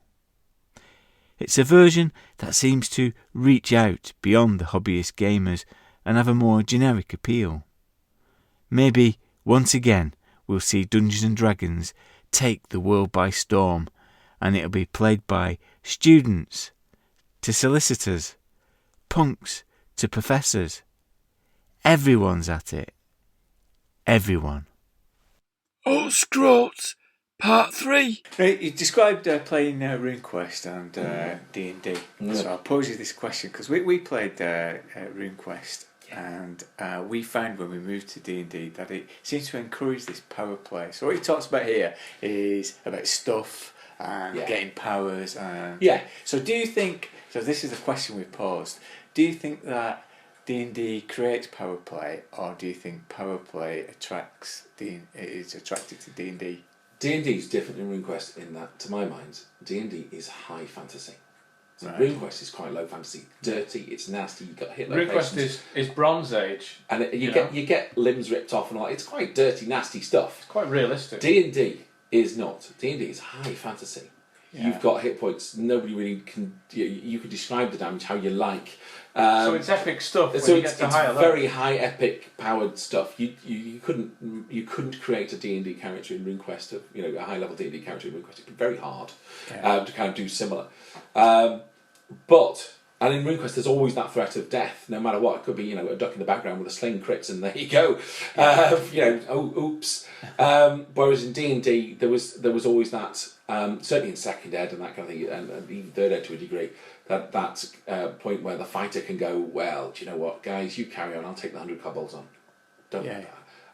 It's a version that seems to reach out beyond the hobbyist gamers and have a more generic appeal. Maybe, once again, we'll see Dungeons & Dragons take the world by storm, and it'll be played by students to solicitors, punks to professors. Everyone's at it. Everyone. Oh, Scroates, part 3. Right, you described playing Runequest and D&D. So I'll pose you this question, because we played Runequest, and we found when we moved to D&D that it seems to encourage this power play. So what he talks about here is about stuff and getting powers. And So do you think, so this is the question we've posed, do you think that D&D creates power play, or do you think power play is attracted to D&D? D&D is different than RuneQuest in that, to my mind, D&D is high fantasy. So Right. RuneQuest is quite low fantasy, dirty, it's nasty. You've got hit locations. Runequest is Bronze Age, and you get limbs ripped off and all. It's quite dirty, nasty stuff. it's quite realistic. D&D is not. D&D is high fantasy. Yeah. You've got hit points. Nobody really can. You could describe the damage how you like. So it's epic stuff. When So you it's get to higher level. very high epic powered stuff. You couldn't create a D&D character in RuneQuest of a high level D&D character in RuneQuest. It'd be very hard to kind of do similar. And in RuneQuest there's always that threat of death, no matter what. It could be a duck in the background with a sling crits, and there you go. Oops. Whereas in D&D there was always that. Certainly in second ed and that kind of thing, and even third ed to a degree. That point where the fighter can go, well, do you know what, guys, you carry on. I'll take the 100 kobolds on. Don't.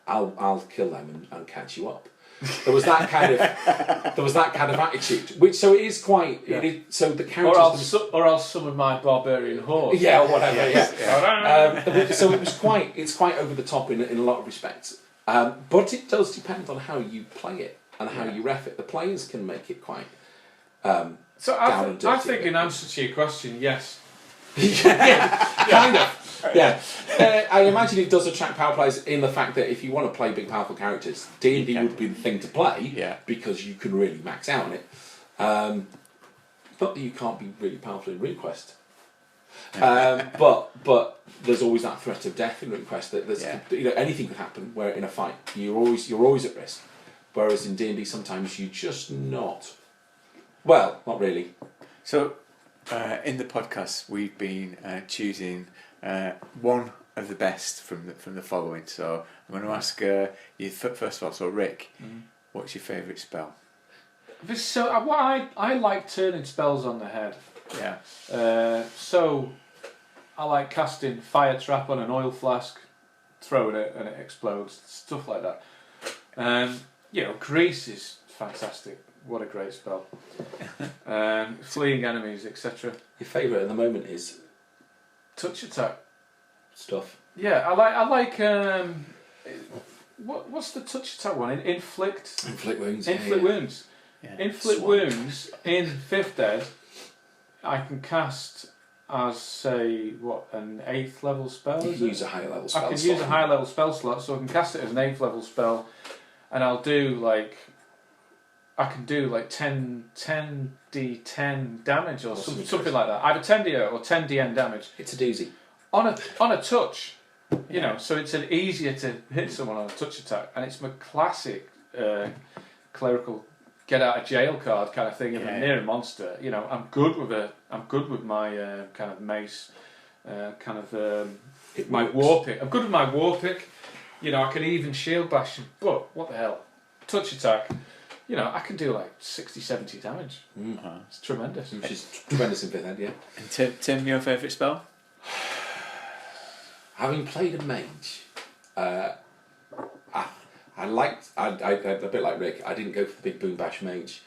I'll kill them and catch you up. There was that kind of attitude, which so it is quite. It is, so the characters, or I'll summon my barbarian horde. or whatever. So it was quite. It's quite over the top in a lot of respects, but it does depend on how you play it and how you ref it. The players can make it quite. So I think in answer to your question, yes. Kind of. Yeah. I imagine it does attract power players in the fact that if you want to play big, powerful characters, D&D would be the thing to play because you can really max out on it. Not that you can't be really powerful in RuneQuest. But there's always that threat of death in RuneQuest that there's anything could happen. Where in a fight you're always at risk, whereas in D&D sometimes you're just not. Well, not really. So, in the podcast, we've been choosing one of the best from the following. So, I'm going to ask you first of all. So, Rick, what's your favourite spell? So I like turning spells on the head. Yeah. So I like casting fire trap on an oil flask, throwing it and it explodes, stuff like that. Grease is fantastic. What a great spell. Fleeing enemies, etc. Your favourite at the moment is Touch attack stuff. Yeah, I like. What's the touch attack one? Inflict wounds. Inflict wounds. Yeah. Inflict wounds in 5th ed. I can cast as an 8th level spell. You can use a higher level spell. I can use a higher level spell slot, so I can cast it as an 8th level spell, and I'll do I can do 10d10 damage or something like that. Either 10d or 10dn damage. It's a doozy. On a touch, so it's easier to hit someone on a touch attack, and it's my classic clerical get out of jail card kind of thing. If I'm near a monster, I'm good with my kind of mace, my war pick. I'm good with my war pick. I can even shield bash, but what the hell, touch attack. I can do 60, 70 damage. It's tremendous. Which is tremendous in 5th ed, yeah. And Tim, your favourite spell? Having played a mage, I liked. I a bit like Rick. I didn't go for the big boom bash mage.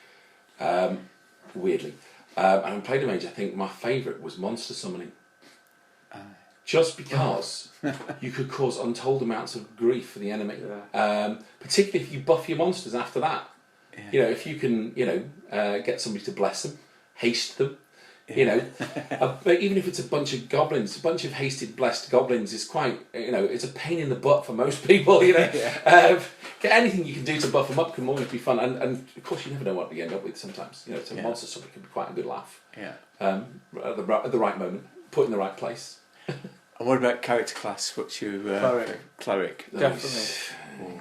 weirdly. And I played a mage. I think my favourite was monster summoning. Just because you could cause untold amounts of grief for the enemy. Yeah. Particularly if you buff your monsters after that. Yeah. You know, if you can, get somebody to bless them, haste them. But even if it's a bunch of goblins, a bunch of hasted, blessed goblins is quite, it's a pain in the butt for most people. Anything you can do to buff them up can always be fun, and of course you never know what you end up with. Sometimes, so monster something can be quite a good laugh. Yeah. At the right moment, put in the right place. And what about character class? What's your cleric?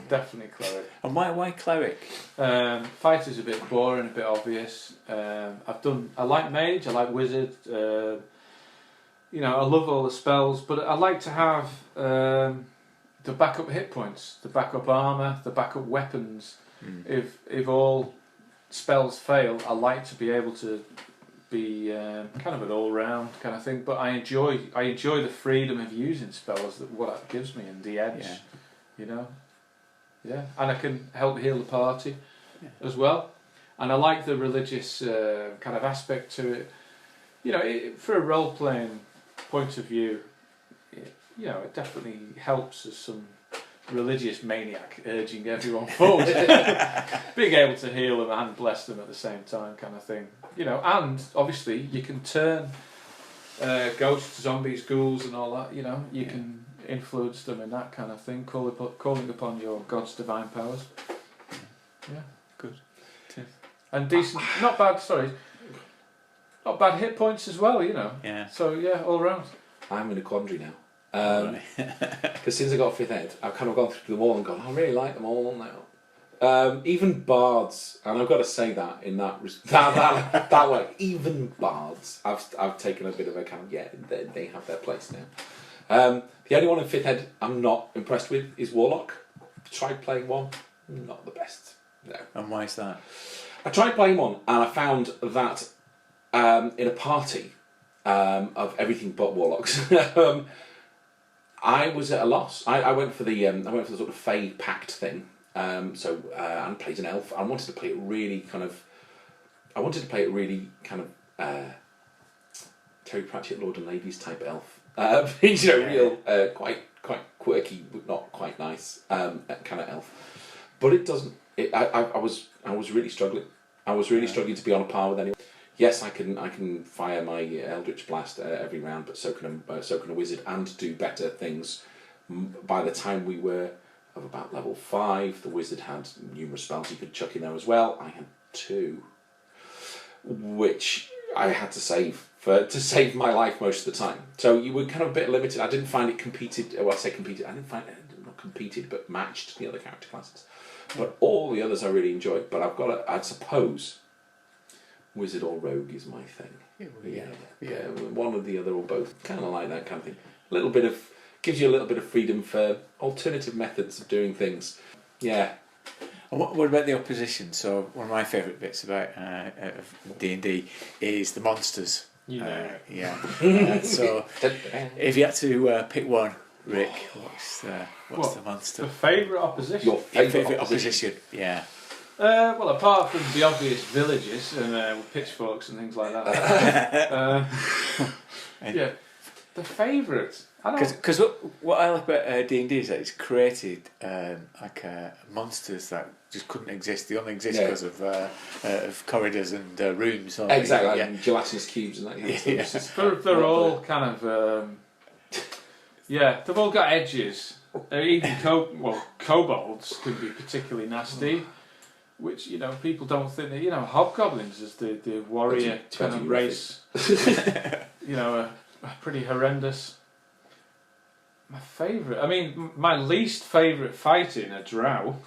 Definitely cleric. And why cleric? Fighter's a bit boring, a bit obvious. I like mage, I like wizard. I love all the spells, but I like to have the backup hit points, the backup armour, the backup weapons. If all spells fail, I like to be able to be kind of an all-round kind of thing. But I enjoy the freedom of using spells, what that gives me, and the edge. Yeah, and I can help heal the party as well. And I like the religious kind of aspect to it. For a role-playing point of view, it definitely helps as some religious maniac urging everyone forward. Being able to heal them and bless them at the same time kind of thing. And obviously you can turn ghosts, zombies, ghouls and all that, you can influence them and that kind of thing, calling upon your god's divine powers. Yeah, good. And decent, not bad hit points as well, Yeah. So yeah, all round. I'm in a quandary now. Because since I got 5th ed, I've kind of gone through them all and gone, I really like them all now. Even bards, and I've got to say that in that way, even bards, I've taken a bit of a kind of, they have their place now. The only one in 5th ed I'm not impressed with is Warlock. Tried playing one, not the best. No. And why is that? I tried playing one, and I found that in a party of everything but Warlocks, I was at a loss. I went for the sort of Fey Pact thing. And played an elf. I wanted to play it really kind of Terry Pratchett, Lord and Ladies type elf. Real quite quirky, but not quite nice kind of elf. But it doesn't. I was really struggling. I was really struggling to be on a par with anyone. Yes, I can fire my Eldritch Blast every round, but so can a wizard, and do better things. By the time we were of about level 5, the wizard had numerous spells he could chuck in there as well. I had 2, which I had to save to save my life most of the time. So you were kind of a bit limited. I didn't find it competed. Well, I say competed. I didn't find it not competed, but matched the other character classes. But all the others I really enjoyed. But I suppose wizard or rogue is my thing. Yeah. One or the other or both. Kind of like that kind of thing. Gives you a little bit of freedom for alternative methods of doing things. Yeah. And what about the opposition? So one of my favourite bits about D&D is the monsters. So if you had to pick one, Rick, what's the monster? The favourite opposition? Your favourite opposition? Yeah. Well, apart from the obvious villages and with pitchforks and things like that. The favourite. Because what I like about D&D is that it's created monsters that just couldn't exist. They only exist because of corridors and rooms. Exactly, like gelatinous cubes and that kind of stuff. They're all kind of they've all got edges. Even kobolds can be particularly nasty, which people don't think that hobgoblins is the warrior kind of race. Pretty horrendous. My least favourite fighting are drow,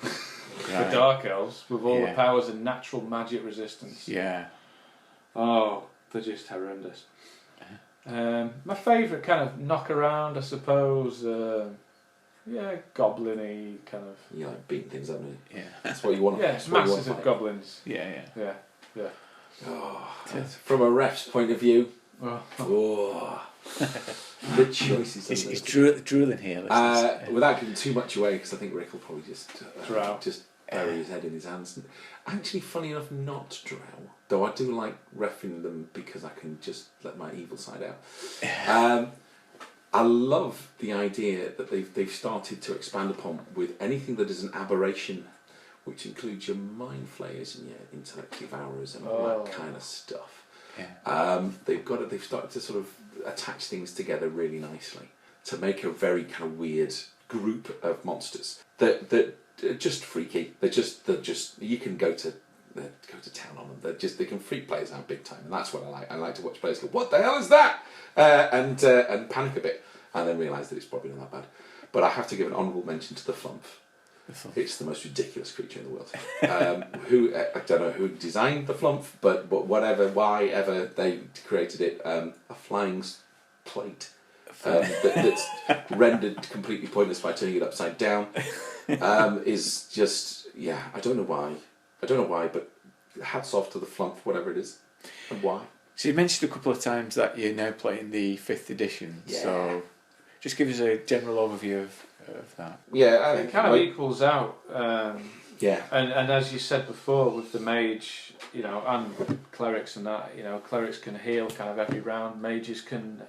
the dark elves, with all the powers and natural magic resistance. Yeah. Oh, they're just horrendous. My favourite kind of knock around, I suppose. Goblin-y kind of. You like beating things up, don't you? Yeah. That's what you want. Yeah, masses of goblins. Yeah. Oh, from a ref's point of view. The choices. It's drooling here. Without giving too much away, because I think Rick will probably just bury his head in his hands. Actually, funny enough, not drow. Though I do like reffing them because I can just let my evil side out. I love the idea that they've started to expand upon with anything that is an aberration, which includes your mind flayers and your intellect devourers and all that kind of stuff. Yeah. They've started to sort of attach things together really nicely to make a very kind of weird group of monsters that are just freaky. They're just you can go to town on them. They can freak players out big time, and that's what I like. I like to watch players go, "What the hell is that?" and panic a bit, and then realise that it's probably not that bad. But I have to give an honourable mention to the Flump. It's the most ridiculous creature in the world. I don't know who designed the Flump, but why ever they created it, a flying plate that's rendered completely pointless by turning it upside down, is just I don't know why, but hats off to the Flump, whatever it is, and why. So you mentioned a couple of times that you're now playing the 5th edition. Yeah. So just give us a general overview of that. Yeah, It kind of equals out. Yeah. And as you said before, with the mage, and clerics and that, clerics can heal kind of every round. Mages can.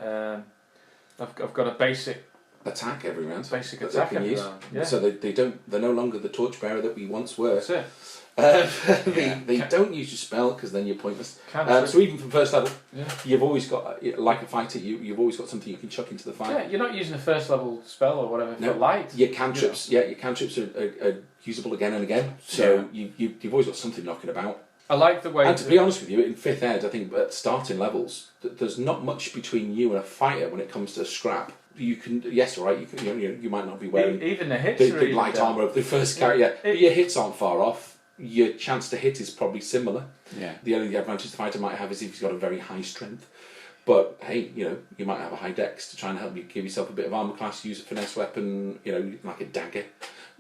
I've got a basic attack every round. Basic that attack they can every use. round. Yeah. So they're no longer the torchbearer that we once were. That's it. They don't use your spell because then you're pointless. So even from first level, you've always got, like a fighter, you've always got something you can chuck into the fight. Yeah, you're not using a first level spell or whatever for light. Your cantrips, your cantrips are usable again and again. So you've always got something knocking about. I like the way. And to be honest with you, in 5th ed, I think at starting levels, there's not much between you and a fighter when it comes to scrap. You can, you might not be wearing even the hits the big light armour of the first character, but your hits aren't far off. Your chance to hit is probably similar. Yeah. The only advantage the fighter might have is if he's got a very high strength. But hey, you might have a high dex to try and help you give yourself a bit of armour class, use a finesse weapon, like a dagger,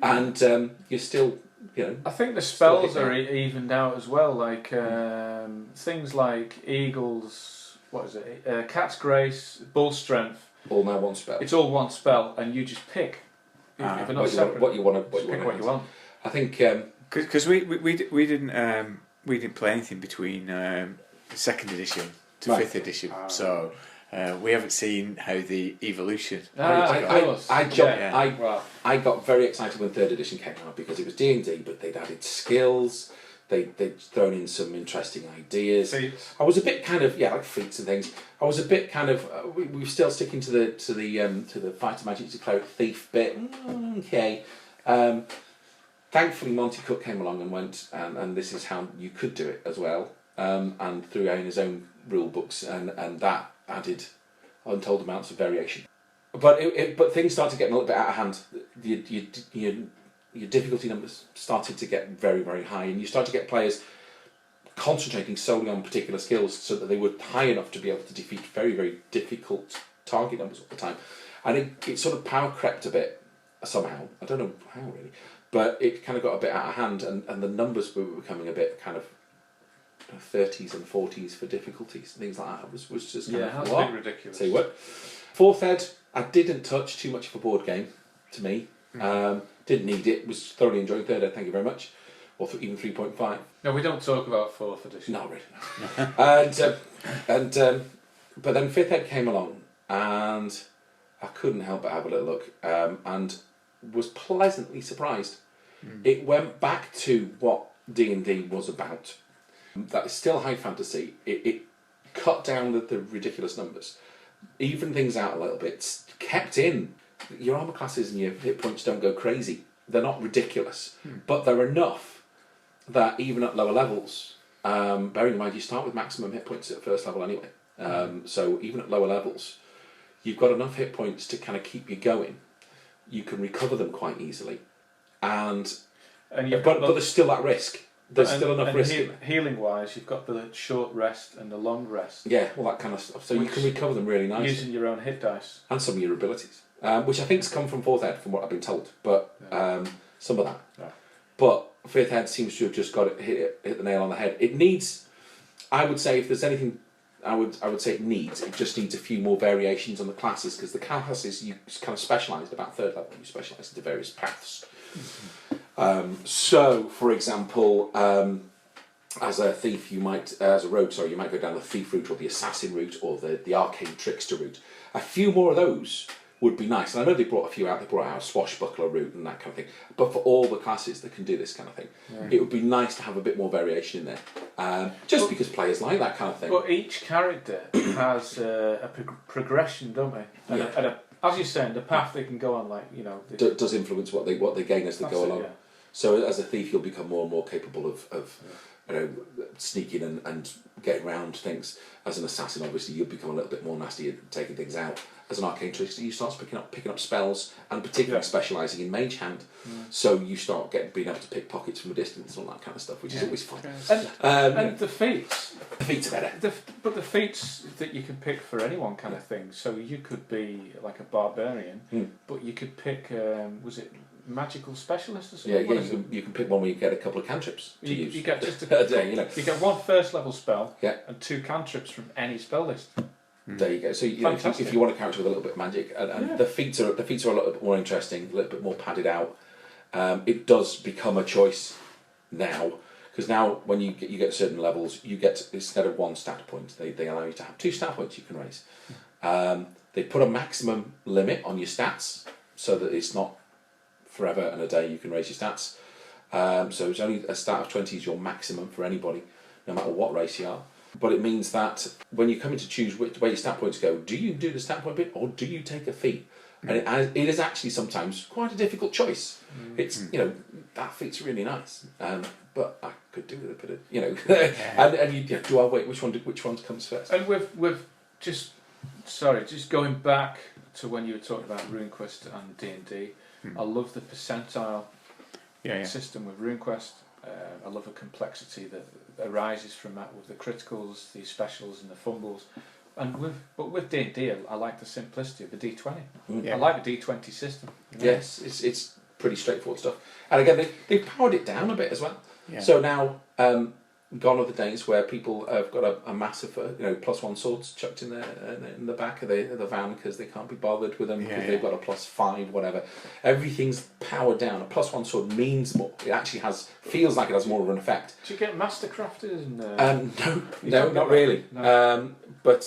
and you're still, I think the spells are evened out as well. Like things like Eagle's, what is it? Cat's Grace, Bull Strength. All now one spell. It's all one spell, and you just pick. If they're not separate, what you want. Pick what you want. I think because we didn't play anything between 2nd edition to 5th edition, so we haven't seen how the evolution. I got very excited when 3rd edition came out because it was D&D, but they'd added skills. They'd thrown in some interesting ideas. Feats. I was a bit kind of like feats and things. I was a bit kind of we were still sticking to the fighter magic to cleric thief bit. Okay. Thankfully, Monty Cook came along and went, and this is how you could do it as well, and threw in his own rule books, and that added untold amounts of variation. But things started getting a little bit out of hand. Your difficulty numbers started to get very, very high, and you start to get players concentrating solely on particular skills so that they were high enough to be able to defeat very, very difficult target numbers all the time. And it sort of power crept a bit somehow. I don't know how really, but it kind of got a bit out of hand, and the numbers were becoming a bit kind of 30s and 40s for difficulties, things like that. It was just kind of that's a bit ridiculous. Say what? 4th ed, I didn't touch too much of a board game to me. Didn't need it. Was thoroughly enjoying 3rd ed. Thank you very much. Or even 3.5. No, we don't talk about 4th edition. Not really. But then 5th ed came along, and I couldn't help but have a little look, and was pleasantly surprised. It went back to what D&D was about. That is still high fantasy. It cut down the ridiculous numbers, evened things out a little bit, kept in. Your armour classes and your hit points don't go crazy. They're not ridiculous, but they're enough that even at lower levels, bearing in mind you start with maximum hit points at first level anyway, so even at lower levels, you've got enough hit points to kind of keep you going. You can recover them quite easily, but there's still that risk. There's still enough risk. Healing wise, you've got the short rest and the long rest. Yeah, all that kind of stuff. So you can recover them really nicely. Using your own hit dice. And some of your abilities. Which I think's come from 4th ed, from what I've been told. But some of that. Yeah. But 5th ed seems to have just got it hit the nail on the head. It needs, I would say, if there's anything, I would say it just needs a few more variations on the classes, because the classes you kind of specialised about 3rd level. You specialised into various paths. So, for example, as a thief, as a rogue, you might go down the thief route or the assassin route or the arcane trickster route. A few more of those would be nice. And I know they brought a few out. They brought out a swashbuckler route and that kind of thing. But for all the classes that can do this kind of thing, it would be nice to have a bit more variation in there. Because players like that kind of thing. But each character has a progression, don't they? And as you're saying, the path they can go on, does influence what they gain as they go along. So as a thief, you'll become more and more capable of sneaking and getting around things. As an assassin, obviously, you'll become a little bit more nasty at taking things out. As an arcane trickster, you start picking up spells, and particularly specialising in mage hand. So you start being able to pick pockets from a distance and all that kind of stuff, which is always fun. And the feats. The feats are better. But the feats that you can pick for anyone kind of thing. So you could be like a barbarian, but you could pick, was it magical specialist or something? Yeah, you can pick one where you get a couple of cantrips to use. You get just a day, You get one first level spell and 2 cantrips from any spell list. There you go. So if you want a character with a little bit of magic, and the feats are a little bit more interesting, a little bit more padded out. It does become a choice now, because now when you get certain levels, you get, instead of 1 stat point, they allow you to have 2 stat points you can raise. They put a maximum limit on your stats so that it's not forever and a day you can raise your stats. So it's only a stat of 20 is your maximum for anybody, no matter what race you are. But it means that when you're coming to choose where your stat points go, do you do the stat point bit or do you take a feat? And it is actually sometimes quite a difficult choice. It's, that feat's really nice, but I could do with a bit of, and you do I wait? Which one comes first? And with just going back to when you were talking about Runequest and D&D, I love the percentile system with Runequest. I love the complexity that arises from that with the criticals, the specials, and the fumbles. But with D&D, I like the simplicity of the D20. I like the D20 system. Yes, it's pretty straightforward stuff. And again, they've powered it down a bit as well. Yeah. So now, gone are the days where people have got a massive, +1 swords chucked in the back of the van because they can't be bothered with them because they've got a +5, whatever. Everything's powered down. A +1 sword means more. It actually feels like it has more of an effect. Do you get mastercrafted? No, not really. No. I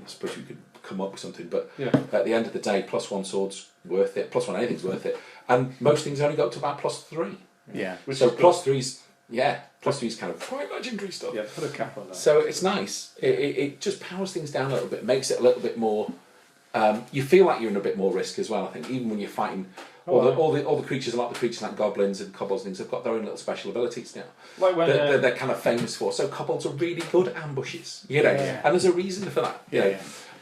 suppose you could come up with something. But at the end of the day, +1 sword's worth it. +1 anything's worth it. And most things only go up to about +3. Yeah. So +3's. Yeah, +3's kind of quite legendary stuff. Yeah, put a cap on that. So it's nice. It just powers things down a little bit, makes it a little bit more. You feel like you're in a bit more risk as well. I think even when you're fighting, all the creatures, a lot of the creatures like goblins and kobolds and things, have got their own little special abilities now. Like when they're kind of famous for. So kobolds are really good at ambushes, and there's a reason for that.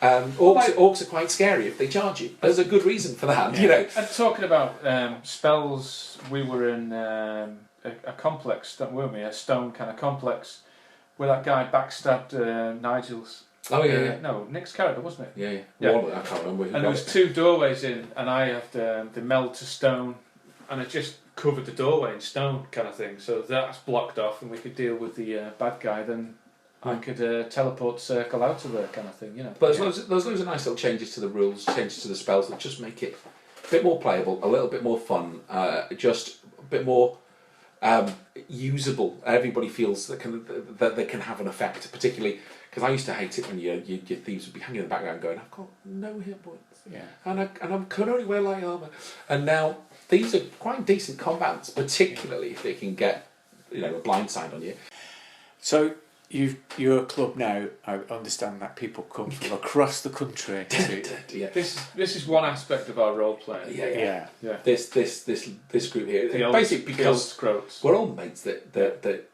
Orcs are quite scary if they charge you. There's a good reason for that. And talking about spells, we were in. A complex, weren't we? A stone kind of complex where that guy backstabbed Nigel's. Oh yeah. No, Nick's character, wasn't it? Yeah. I can't remember. And there was 2 doorways in, and I had the meld to stone, and it just covered the doorway in stone, kind of thing. So that's blocked off, and we could deal with the bad guy. Then I could teleport circle out of there, kind of thing. But there's loads of nice little changes to the rules, changes to the spells that just make it a bit more playable, a little bit more fun, just a bit more. Usable. Everybody feels that they can have an effect, particularly because I used to hate it when your thieves would be hanging in the background going, I've got no hit points, and I can only wear light armour. And now these are quite decent combats, particularly if they can get a blindside on you. So you're a club now. I understand that people come from across the country to. This is one aspect of our role playing. Yeah. This group here, basically because Scroates. We're all mates that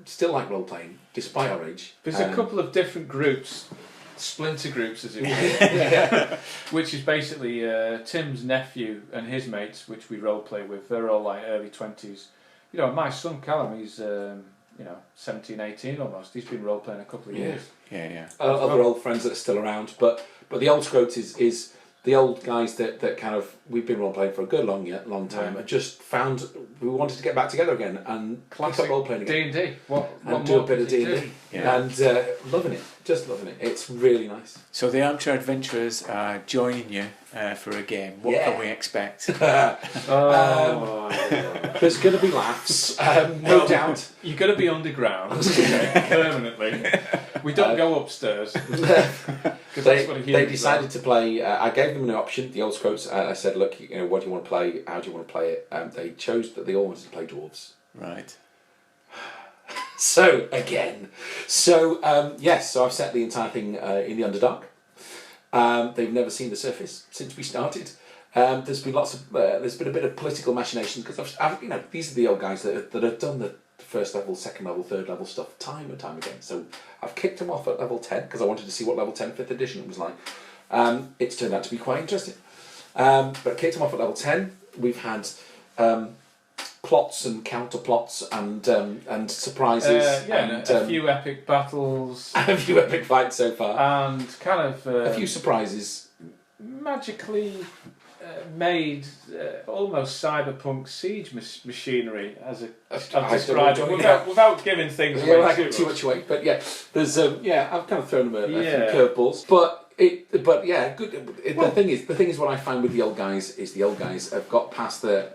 still like role playing despite our age. There's a couple of different groups, splinter groups as it were, which is basically Tim's nephew and his mates, which we role play with. They're all like early 20s. My son Callum, he's 17, 18 almost. He's been role playing a couple of years. Other old friends that are still around, but the old Scroates is the old guys that kind of we've been role playing for a good long time. And just found we wanted to get back together again and classic role playing again. D&D. And do a bit of D&D. And loving it, just loving it. It's really nice. So the Armchair Adventurers are joining you for a game. What can we expect? There's going to be laughs, no doubt. You're going to be underground permanently. We don't go upstairs. They decided to play. I gave them an option. The old Scroates. I said, "Look, what do you want to play? How do you want to play it?" They chose that they all wanted to play dwarves. Right. So I've set the entire thing in the Underdark. They've never seen the surface since we started. There's been there's been a bit of political machination because these are the old guys that have done the first level, second level, third level stuff time and time again. So I've kicked them off at level 10 because I wanted to see what level 10 5th edition was like. It's turned out to be quite interesting. But I kicked them off at level 10. We've had plots and counter plots and surprises. And a few epic battles. A few epic fights so far. And kind of... a few surprises. Magically made almost cyberpunk siege machinery, as I've described it, without giving things away too much away. But yeah, there's I've kind of thrown them a few curveballs. But good. The thing is, what I find with the old guys is the old guys have got past the.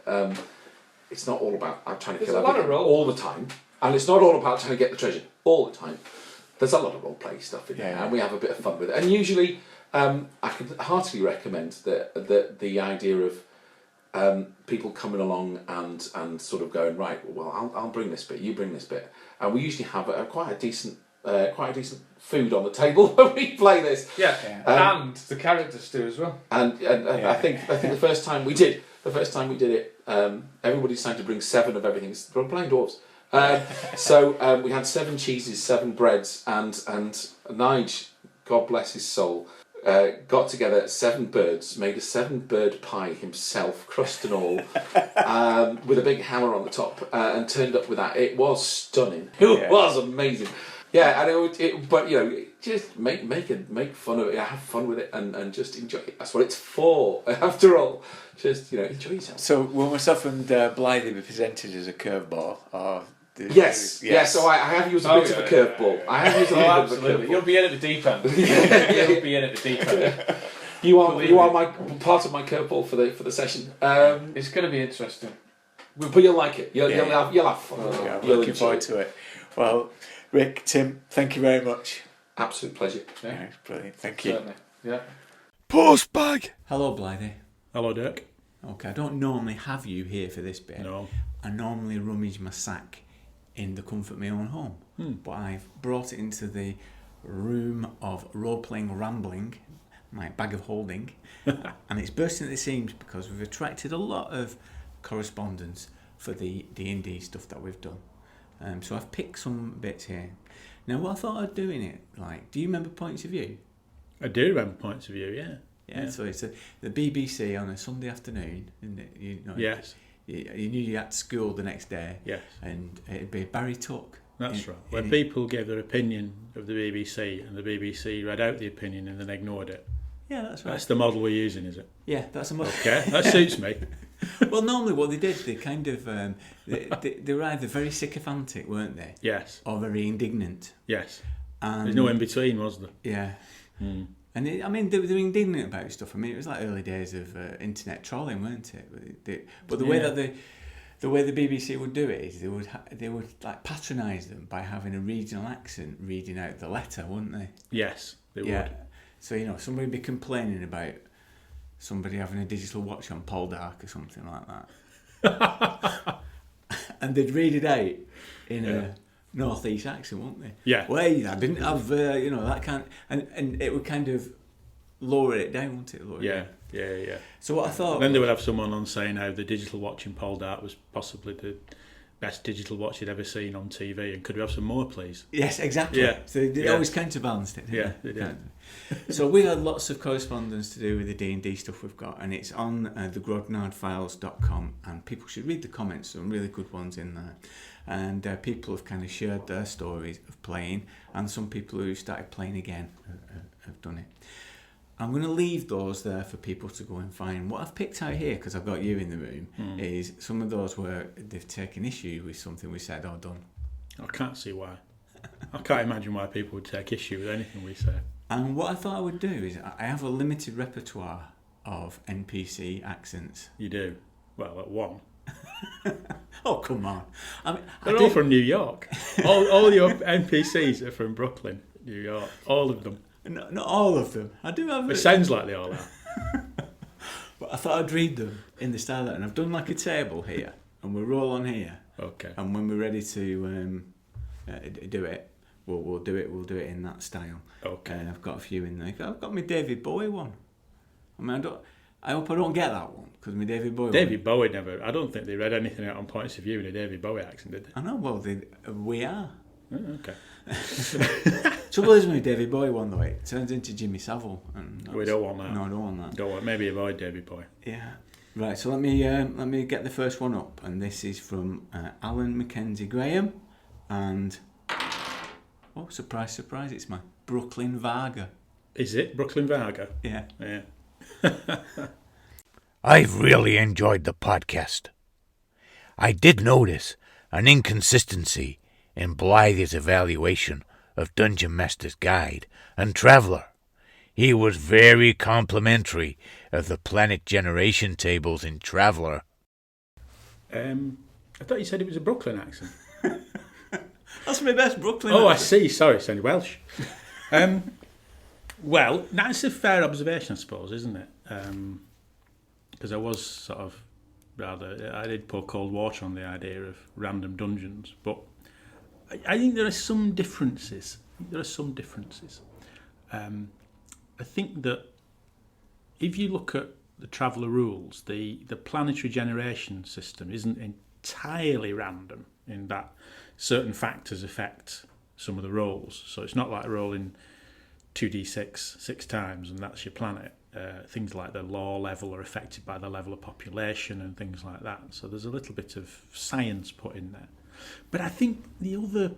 It's not all about trying to kill everything all the time, and it's not all about trying to get the treasure all the time. There's a lot of role play stuff in there, and we have a bit of fun with it. And usually, I can heartily recommend the idea of people coming along and sort of going, right, well, I'll bring this bit, you bring this bit, and we usually have quite a decent food on the table when we play this. And the characters do as well. And I think the first time we did it, everybody decided to bring 7 of everything. We're playing dwarves. So we had 7 cheeses, 7 breads, and Nige, God bless his soul, got together 7 birds, made a 7-bird pie himself, crust and all, with a big hammer on the top, and turned up with that. It was stunning. It was amazing. Yeah, and just make fun of it, have fun with it, and just enjoy it. That's what it's for. After all, just enjoy yourself. So will myself and Blythe be presented as a curveball, or? Yes. So I have used a bit of a curveball. I have used a bit of a curveball. You'll be in at the deep end. You'll be in at the deep end. You are my part of my curveball for the session. It's going to be interesting. But you'll like it. You'll have fun. I'm looking forward to it. Well, Rick, Tim, thank you very much. Absolute pleasure. Yeah, brilliant. Thank you. Certainly. Yeah. Post bag. Hello, Blythe. Hello, Dirk. Okay, I don't normally have you here for this bit. No. I normally rummage my sack in the comfort of my own home. But I've brought it into the room of role-playing rambling, my bag of holding, and it's bursting at the seams because we've attracted a lot of correspondence for the D&D stuff that we've done. So I've picked some bits here. Now, what I thought I'd do in it, do you remember Points of View? I do remember Points of View, yeah. Yeah, so it's the BBC on a Sunday afternoon, isn't it? Yes. You knew you had school the next day. Yes. And it'd be Barry Tuck. That's right. When people gave their opinion of the BBC, and the BBC read out the opinion and then ignored it. Yeah, that's right. That's the model we're using, is it? Yeah, that's a model. Okay, that suits me. Well, normally what they did, they kind of, they were either very sycophantic, weren't they? Yes. Or very indignant. Yes. And there's no in between, was there? Yeah. And they were indignant about stuff. I mean, it was like early days of internet trolling, weren't it? But the way that the way the BBC would do it is they would like patronise them by having a regional accent reading out the letter, wouldn't they? Yes, they would. So somebody would be complaining about somebody having a digital watch on Poldark or something like that, and they'd read it out in a northeast accent, wouldn't they? Yeah. Well, I didn't have that kind, and it would kind of lower it down, wouldn't it? Yeah. So what I thought. Then they would have someone on saying how the digital watch in Poldark was possibly the best digital watch you'd ever seen on TV, and could we have some more, please? Yes, exactly. Yeah. So they always counterbalanced it. Yeah, they did. So we had lots of correspondence to do with the D&D stuff we've got, and it's on theGROGNARDfiles.com, and people should read the comments. Some really good ones in there. And people have kind of shared their stories of playing, and some people who started playing again have done it. I'm going to leave those there for people to go and find. What I've picked out here, because I've got you in the room, is some of those where they've taken issue with something we said or done. I can't see why. I can't imagine why people would take issue with anything we say. And what I thought I would do is I have a limited repertoire of NPC accents. You do? Well, at one. Oh, come on. I mean, They're all from New York. all your NPCs are from Brooklyn, New York. All of them. No, not all of them. I do have It sounds like they all are. But I thought I'd read them in the style that, and I've done like a table here, and we'll roll on here. Okay. And when we're ready to do it, we'll do it. We'll do it in that style. Okay. I've got a few in there. I've got my David Bowie one. I mean, I hope I don't get that one because my David Bowie. David Bowie never. I don't think they read anything out on points of view in a David Bowie accent, did they? I know. Well, we are. Oh, okay. Trouble is with David Bowie one though, it turns into Jimmy Savile, and We don't want that. No, I don't want that. Don't want. Maybe avoid David Bowie. Yeah. Right. So let me get the first one up, and this is from Alan Mackenzie Graham, and oh, surprise, surprise! It's my Brooklyn Varga. Is it Brooklyn Varga? Yeah. Yeah. I've really enjoyed the podcast. I did notice an inconsistency in Blythe's evaluation of Dungeon Master's Guide and Traveller. He was very complimentary of the planet generation tables in Traveller. I thought you said it was a Brooklyn accent. That's my best Brooklyn. Oh, I accent. see. Sorry, it sounded Welsh. Well, that's a fair observation, I suppose, isn't it? Because I was sort of I did pour cold water on the idea of random dungeons, but I think there are some differences. I think that if you look at the Traveller rules, the planetary generation system isn't entirely random in that certain factors affect some of the rolls. So it's not like rolling 2d6 6 times and that's your planet. Things like the law level are affected by the level of population and things like that. So there's a little bit of science put in there. But I think the other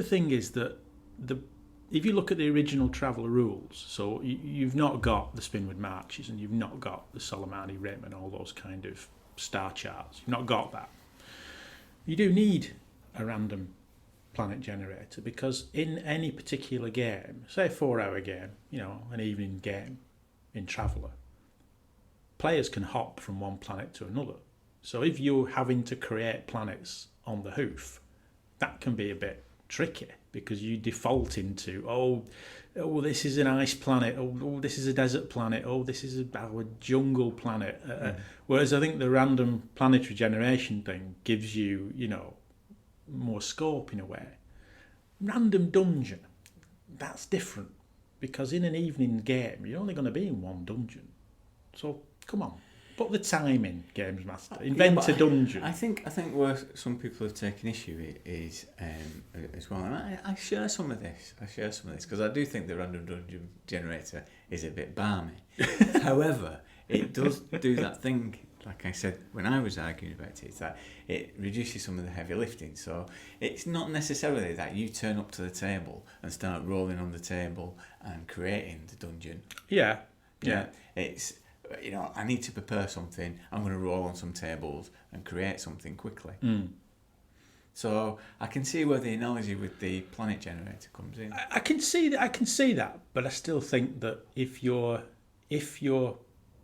thing is that if you look at the original Traveller rules, so you've not got the Spinward Marches and you've not got the Solomani Rim and all those kind of star charts. You've not got that. You do need a random planet generator because in any particular game, say a 4-hour game, an evening game in Traveller, players can hop from one planet to another. So if you're having to create planets on the hoof, that can be a bit tricky because you default into oh this is an ice planet, oh this is a desert planet, oh this is a jungle planet. Whereas I think the random planetary generation thing gives you more scope in a way. Random dungeon, that's different because in an evening game you're only going to be in one dungeon. So come on, put the time in, Games Master. Invent a dungeon. I think where some people have taken issue is as well. And I share some of this because I do think the random dungeon generator is a bit balmy. However, it does do that thing. Like I said when I was arguing about it, it's that it reduces some of the heavy lifting. So it's not necessarily that you turn up to the table and start rolling on the table and creating the dungeon. Yeah. It's I need to prepare something. I'm going to roll on some tables and create something quickly. So I can see where the analogy with the planet generator comes in. I can see that, but I still think that if you're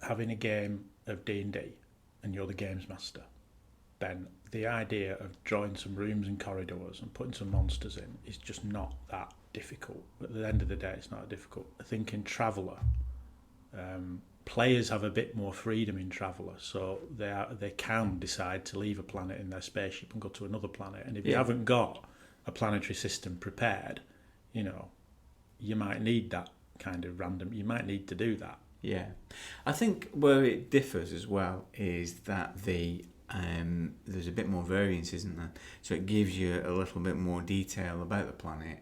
having a game of D&D and you're the games master, then the idea of drawing some rooms and corridors and putting some monsters in is just not that difficult. At the end of the day, it's not that difficult. I think in Traveller, players have a bit more freedom in Traveller, so they can decide to leave a planet in their spaceship and go to another planet. And if you haven't got a planetary system prepared, you might need that kind of random. You might need to do that. Yeah, I think where it differs as well is that there's a bit more variance, isn't there? So it gives you a little bit more detail about the planet,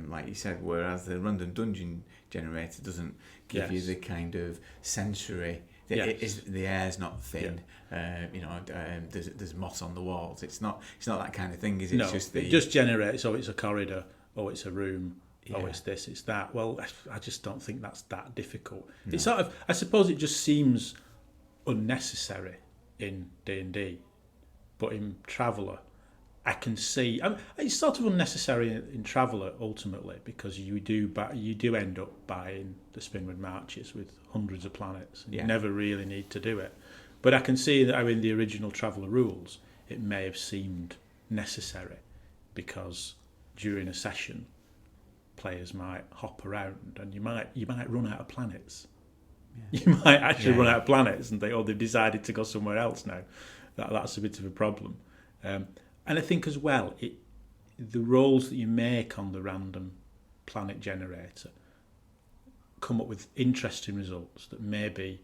like you said. Whereas the random dungeon generator doesn't give you the kind of sensory. The air's not thin. There's moss on the walls. It's not that kind of thing, is it? No, it's just it just generates. Oh, it's a corridor. Oh, it's a room. Oh, it's this, it's that. Well, I just don't think that's that difficult. No. It's sort of, I suppose, it just seems unnecessary in D&D, but in Traveller, I can see. It's sort of unnecessary in Traveller ultimately because you do end up buying the Spinward Marches with hundreds of planets. And you never really need to do it. But I can see that how in the original Traveller rules it may have seemed necessary because during a session players might hop around and you might run out of planets. Yeah. You might actually run out of planets and think, oh, they've decided to go somewhere else now. That's a bit of a problem. And I think as well, the rolls that you make on the random planet generator come up with interesting results that maybe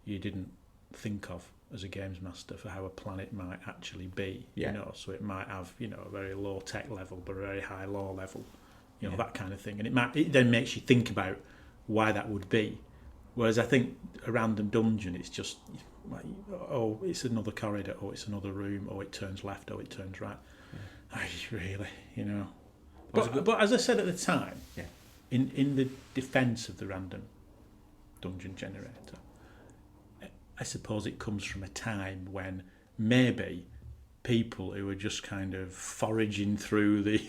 you didn't think of as a games master for how a planet might actually be. You know, so it might have, you know, a very low tech level but a very high law level, you know, that kind of thing. And it then makes you think about why that would be. Whereas I think a random dungeon, it's just, oh, it's another corridor, oh, it's another room, oh, it turns left, oh, it turns right. Really, you know. But as I said at the time, in the defence of the random dungeon generator, I suppose it comes from a time when maybe people who were just kind of foraging through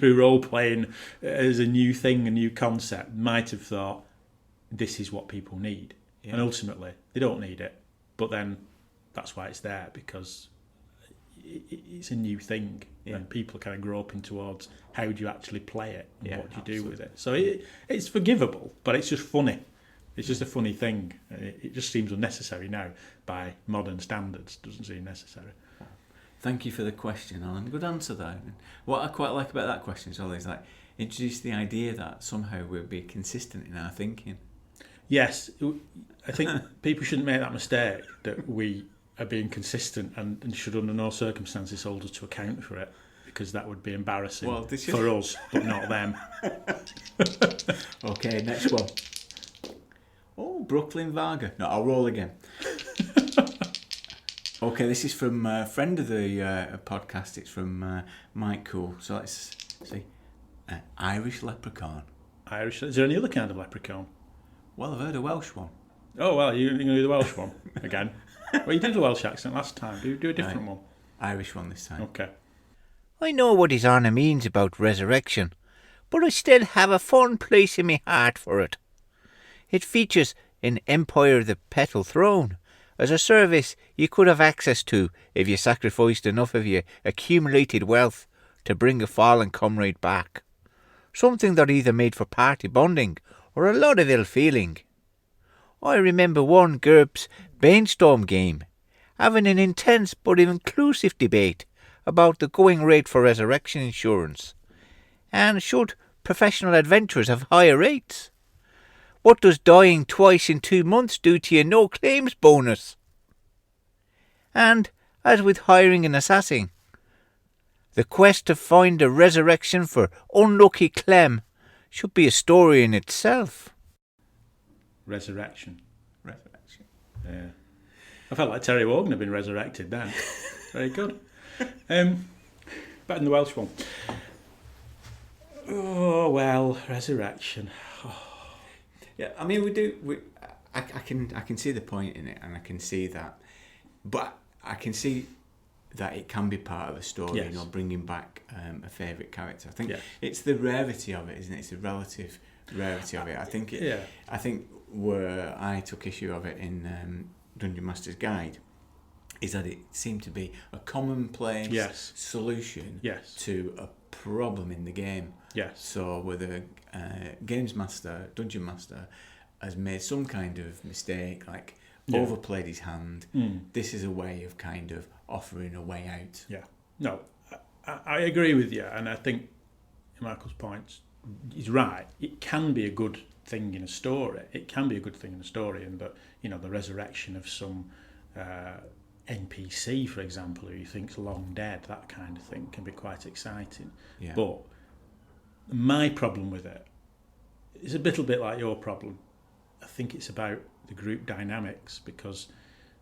role playing as a new thing, a new concept, might have thought this is what people need, and ultimately they don't need it. But then that's why it's there, because it's a new thing, and people are kind of groping towards how do you actually play it and what do you do with it. So it's forgivable, but it's just funny. It's just a funny thing. It just seems unnecessary now by modern standards. Doesn't seem necessary. Thank you for the question, Alan. Good answer though. What I quite like about that question is always like introduce the idea that somehow we'll be consistent in our thinking. Yes, I think people shouldn't make that mistake that we are being consistent and should under no circumstances hold us to account for it, because that would be embarrassing for us, but not them. Okay, next one. Oh, Brooklyn Varga. No, I'll roll again. Okay, this is from a friend of the podcast. It's from Mike Cool. So let's see. Irish leprechaun. Irish. Is there any other kind of leprechaun? Well, I've heard a Welsh one. Oh, well, you're going to do the Welsh one again. Well, you did the Welsh accent last time. Do a different one. Irish one this time. Okay. I know what his honour means about resurrection, but I still have a fond place in my heart for it. It features in Empire of the Petal Throne as a service you could have access to if you sacrificed enough of your accumulated wealth to bring a fallen comrade back. Something that either made for party bonding or a lot of ill feeling. I remember one GURPS brainstorm game having an intense but inclusive debate about the going rate for resurrection insurance, and should professional adventurers have higher rates? What does dying twice in 2 months do to your no claims bonus? And, as with hiring an assassin, the quest to find a resurrection for unlucky Clem should be a story in itself. Resurrection. Yeah. I felt like Terry Wogan had been resurrected then. Very good. Better than the Welsh one. Oh, well, resurrection. Yeah, I mean, I can see the point in it, and I can see that, but I can see that it can be part of a story, you know, bringing back a favourite character. I think it's the rarity of it, isn't it? It's the relative rarity of it. I think I think where I took issue of it in Dungeon Master's Guide is that it seemed to be a commonplace solution to a problem in the game. Yes. So whether games master, dungeon master, has made some kind of mistake, like overplayed his hand, this is a way of kind of offering a way out. Yeah. No, I agree with you, and I think Michael's point is right. It can be a good thing in a story. It can be a good thing in a story, and that, you know, the resurrection of some NPC, for example, who you think's long dead, that kind of thing can be quite exciting. Yeah. But my problem with it is a little bit like your problem. I think it's about the group dynamics, because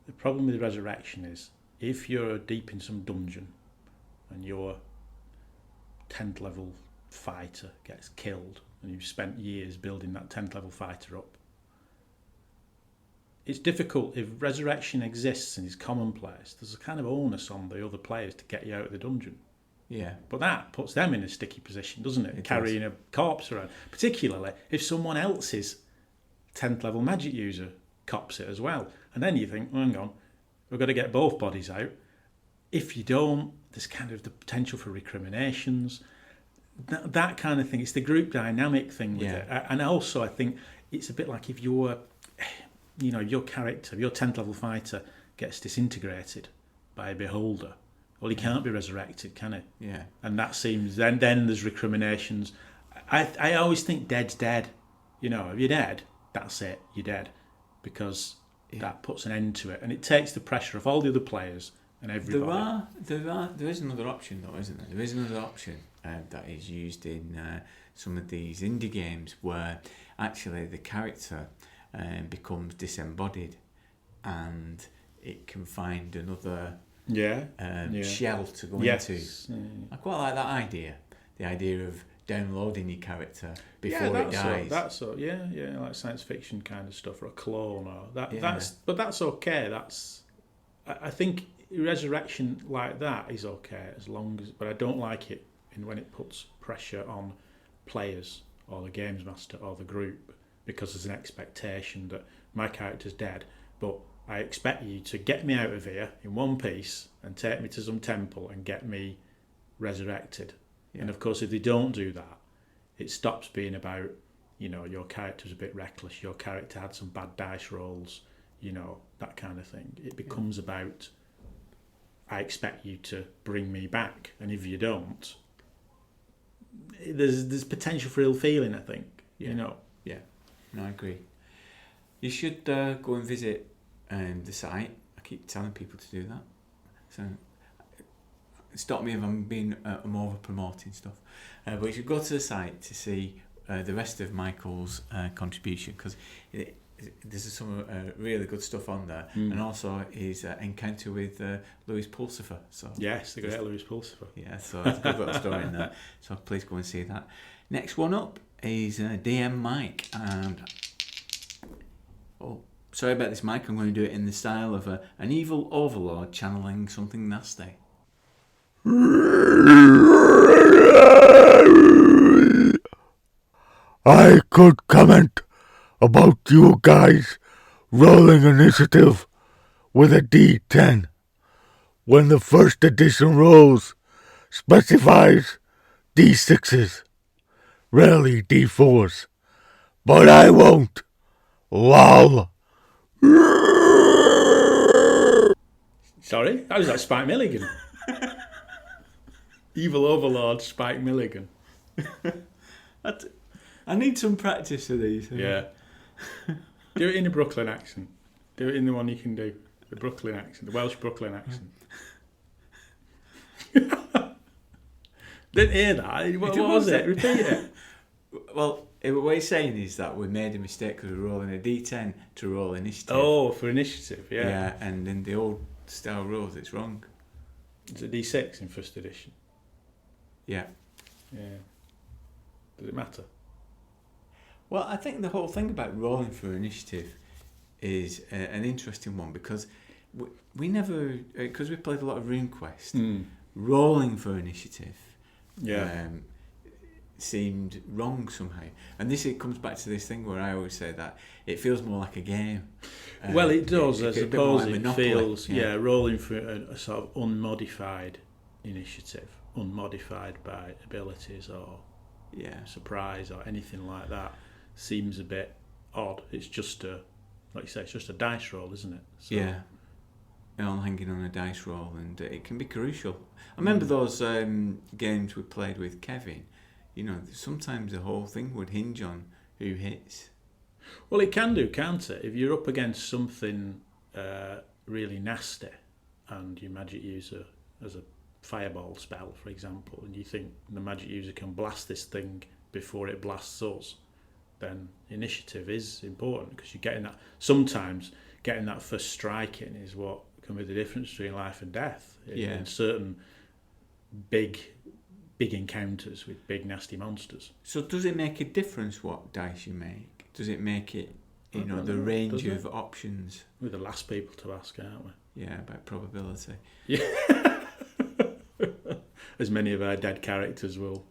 the problem with resurrection is if you're deep in some dungeon and your 10th level fighter gets killed and you've spent years building that 10th level fighter up, it's difficult. If resurrection exists and is commonplace, there's a kind of onus on the other players to get you out of the dungeon. Yeah. But that puts them in a sticky position, doesn't it? Carrying a corpse around. Particularly if someone else's 10th level magic user cops it as well. And then you think, hang on, we've got to get both bodies out. If you don't, there's kind of the potential for recriminations, that kind of thing. It's the group dynamic thing with it. And also, I think it's a bit like if your character, your 10th level fighter gets disintegrated by a beholder, well, he can't be resurrected, can he? Yeah. And that seems, then there's recriminations. I always think dead's dead. You know, if you're dead, that's it, you're dead. Because that puts an end to it. And it takes the pressure off all the other players and everybody. There is another option though, isn't there? There is another option that is used in some of these indie games where actually the character becomes disembodied and it can find another shell to go into. I quite like that idea. The idea of downloading your character before it dies. Like science fiction kind of stuff, or a clone, or that's okay. I think resurrection like that is okay as long as, but I don't like it when it puts pressure on players or the games master or the group, because there's an expectation that my character's dead, but I expect you to get me out of here in one piece and take me to some temple and get me resurrected. Yeah. And of course, if they don't do that, it stops being about, your character's a bit reckless, your character had some bad dice rolls, that kind of thing. It becomes about, I expect you to bring me back, and if you don't, there's potential for ill feeling, I think. Yeah, no, I agree. You should go and visit the site. I keep telling people to do that. So stop me if I'm over promoting stuff. But you should go to the site to see the rest of Michael's contribution, because there's some really good stuff on there, and also his encounter with Louis Pulsifer. So yes, the great Louis Pulsifer. Yeah, so it's a good little story in there. So please go and see that. Next one up is DM Mike, and sorry about this, Mike. I'm going to do it in the style of an evil overlord channeling something nasty. I could comment about you guys rolling initiative with a D10 when the first edition rolls specifies D6s, rarely D4s, but I won't. LOL. Sorry? That was like Spike Milligan. Evil Overlord Spike Milligan. I need some practice for these. Yeah. Do it in a Brooklyn accent. Do it in the one you can do. The Brooklyn accent. The Welsh Brooklyn accent. Didn't hear that. What was it? Repeat it. Well, what he's saying is that we made a mistake because we're rolling a D10 to roll initiative. Oh, for initiative, yeah. Yeah, and in the old style rules, it's wrong. It's a D6 in first edition. Yeah. Yeah. Does it matter? Well, I think the whole thing about rolling for initiative is an interesting one, because we never, because we played a lot of Runequest, rolling for initiative seemed wrong somehow. And it comes back to this thing where I always say that it feels more like a game. Well, it does. I suppose it feels, yeah, rolling for a sort of unmodified initiative, unmodified by abilities or surprise or anything like that, seems a bit odd. It's just like you say, it's just a dice roll, isn't it? So, yeah. All hanging on a dice roll, and it can be crucial. I remember those games we played with Kevin. Sometimes the whole thing would hinge on who hits. Well, it can do, can't it? If you're up against something really nasty, and your magic user has a fireball spell, for example, and you think the magic user can blast this thing before it blasts us, then initiative is important, because you're getting that. Sometimes getting that first strike in is what can be the difference between life and death in certain big encounters with big nasty monsters. So does it make a difference what dice you make? Does it make it, the range of options? We're the last people to ask, aren't we? Yeah, about probability. Yeah. As many of our dead characters will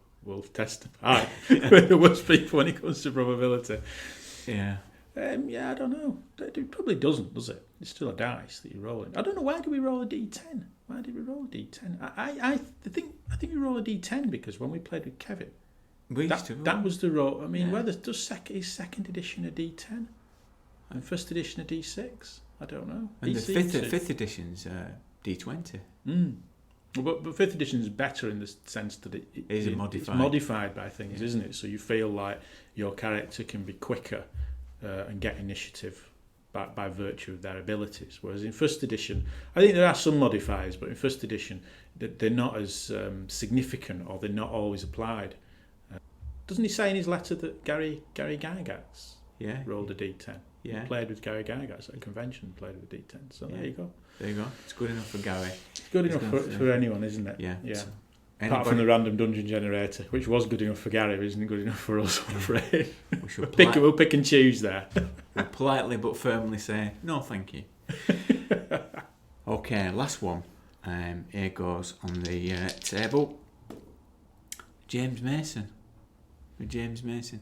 testify. We're the worst people when it comes to probability. Yeah. Yeah, I don't know. It probably doesn't, does it? It's still a dice that you're rolling. I don't know, why do we roll a d10? Why did we roll a d10? I think we roll a d10 because when we played with Kevin, that was the roll. I mean, whether is second edition a d10 and first edition a d6? I don't know. And the fifth edition's d20. But fifth edition is better in the sense that it's modified by things, isn't it? So you feel like your character can be quicker and get initiative by virtue of their abilities. Whereas in first edition, I think there are some modifiers, but in first edition, they're not as significant, or they're not always applied. Doesn't he say in his letter that Gary Gygax rolled a d10? Yeah. He played with Gary Gygax at a convention, played with a d10. So there you go. There you go. It's good enough for Gary. It's good enough for anyone, isn't it? Yeah. Yeah. Apart from the random dungeon generator, which was good enough for Gary, isn't good enough for us, I'm afraid. We'll pick and choose there. We'll politely but firmly say, no thank you. Okay, last one. Here goes on the table. James Mason. A James Mason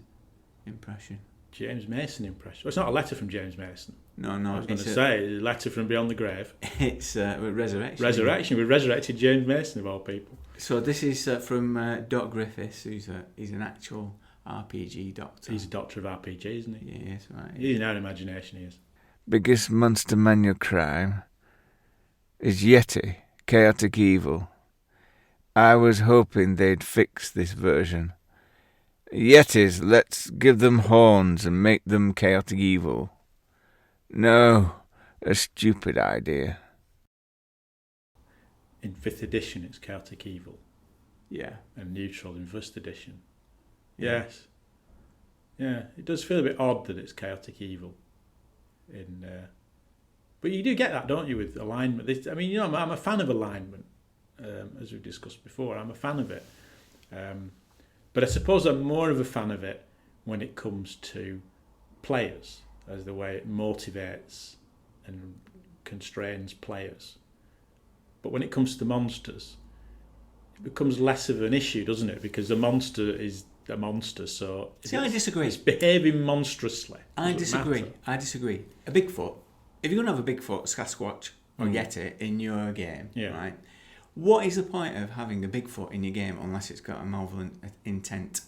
impression. James Mason impression. Well, it's not a letter from James Mason. No. I was going to say a letter from beyond the grave. It's Resurrection. Resurrection. We resurrected James Mason of all people. So this is from Doc Griffiths, he's an actual RPG doctor. He's a doctor of RPG, isn't he? Yes, right. He's in our imagination, he is. Biggest monster manual crime is Yeti, chaotic evil. I was hoping they'd fix this version. Yetis, let's give them horns and make them chaotic evil. No, a stupid idea. In 5th edition, it's chaotic evil. Yeah. And neutral in 1st edition. Yes. Yeah, it does feel a bit odd that it's chaotic evil. But you do get that, don't you, with alignment? I mean, I'm a fan of alignment, as we've discussed before. I'm a fan of it. But I suppose I'm more of a fan of it when it comes to players, as the way it motivates and constrains players. But when it comes to monsters, it becomes less of an issue, doesn't it? Because a monster is a monster, so... See, I disagree. It's behaving monstrously. I disagree. A Bigfoot, if you're going to have a Bigfoot, Sasquatch or Yeti in your game, right? What is the point of having a Bigfoot in your game unless it's got a malevolent intent?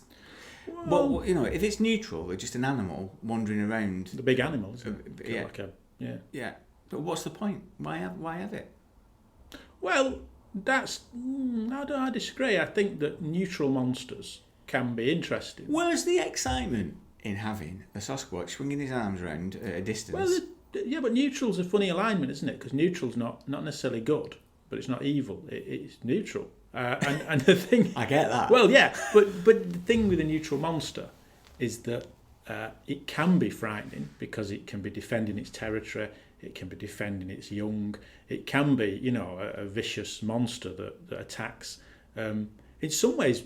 Well, if it's neutral, it's just an animal wandering around. The big animal, isn't it? Yeah. But what's the point? Why have it? Well, I disagree. I think that neutral monsters can be interesting. Where's the excitement in having a Sasquatch swinging his arms around at a distance? Well, but neutral's a funny alignment, isn't it? Because neutral's not necessarily good, but it's not evil. It's neutral. And the thing... I get that. Well, yeah, but the thing with a neutral monster is that it can be frightening because it can be defending its territory, it can be defending its young, it can be, a vicious monster that attacks in some ways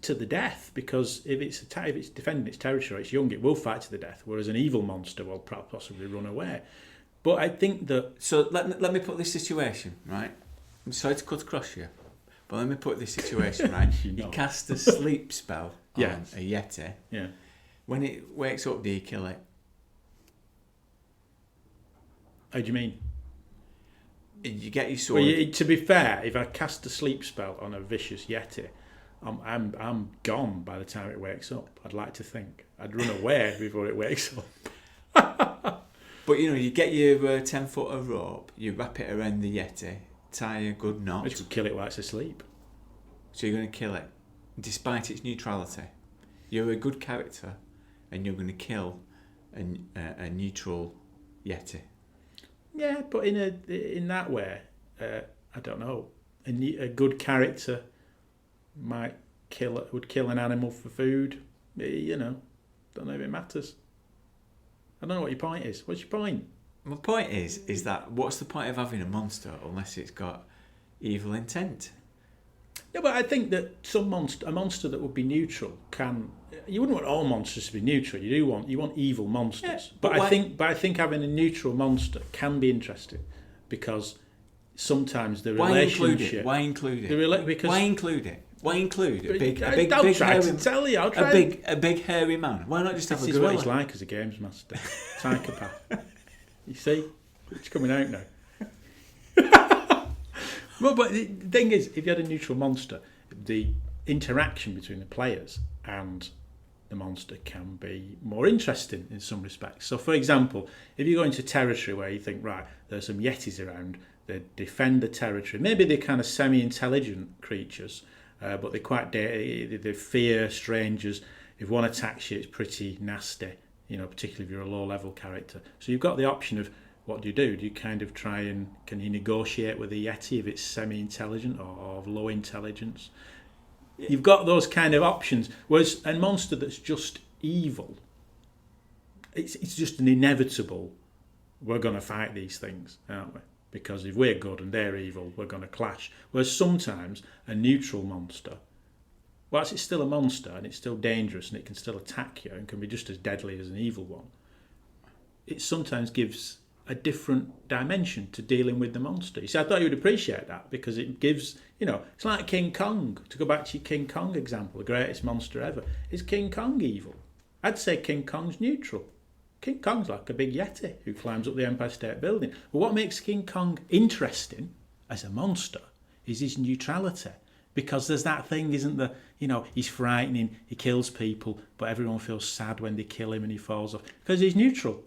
to the death, because if it's defending its territory, its young, it will fight to the death, whereas an evil monster will possibly run away. But I think that... So let me put this situation, right? I'm sorry to cut across you, but let me put this situation, right? You cast a sleep spell on a Yeti. Yeah. When it wakes up, do you kill it? How do you mean? You get your sword. Well, to be fair, if I cast a sleep spell on a vicious Yeti, I'm gone by the time it wakes up. I'd like to think I'd run away before it wakes up. But you get your 10-foot of rope, you wrap it around the Yeti, tie a good knot. Which will kill it while it's asleep. So you're going to kill it, despite its neutrality. You're a good character, and you're going to kill a neutral Yeti. Yeah, but in that way, I don't know. A good character would kill an animal for food. Don't know if it matters. I don't know what your point is. What's your point? My point is that what's the point of having a monster unless it's got evil intent? Yeah, but I think that a monster that would be neutral can. You wouldn't want all monsters to be neutral. You want evil monsters. Yeah, but I think having a neutral monster can be interesting because sometimes the relationship. Why include it? Why include it? Why include a big I'll try hairy, to tell you. I'll try. a big hairy man? Why not just have This a is what gorilla? he's like as a games master. Psychopath. You see? It's coming out now. Well, but the thing is, if you had a neutral monster, the interaction between the players and the monster can be more interesting in some respects. So, for example, if you go into territory where you think, right, there's some yetis around, they defend the territory. Maybe they're kind of semi-intelligent creatures, but they're quite they fear strangers. If one attacks you, it's pretty nasty, particularly if you're a low-level character. So you've got the option of, what do? Do you kind of try and, can you negotiate with a yeti if it's semi-intelligent or of low intelligence? You've got those kind of options. Whereas a monster that's just evil, it's just an inevitable, we're going to fight these things, aren't we? Because if we're good and they're evil, we're going to clash. Whereas sometimes a neutral monster, whilst it's still a monster and it's still dangerous and it can still attack you and can be just as deadly as an evil one, it sometimes gives a different dimension to dealing with the monster. You see, I thought you would appreciate that because it gives, it's like King Kong. To go back to your King Kong example, the greatest monster ever. Is King Kong evil? I'd say King Kong's neutral. King Kong's like a big yeti who climbs up the Empire State Building. But what makes King Kong interesting as a monster is his neutrality. Because there's that thing, isn't there? He's frightening, he kills people, but everyone feels sad when they kill him and he falls off. Because he's neutral.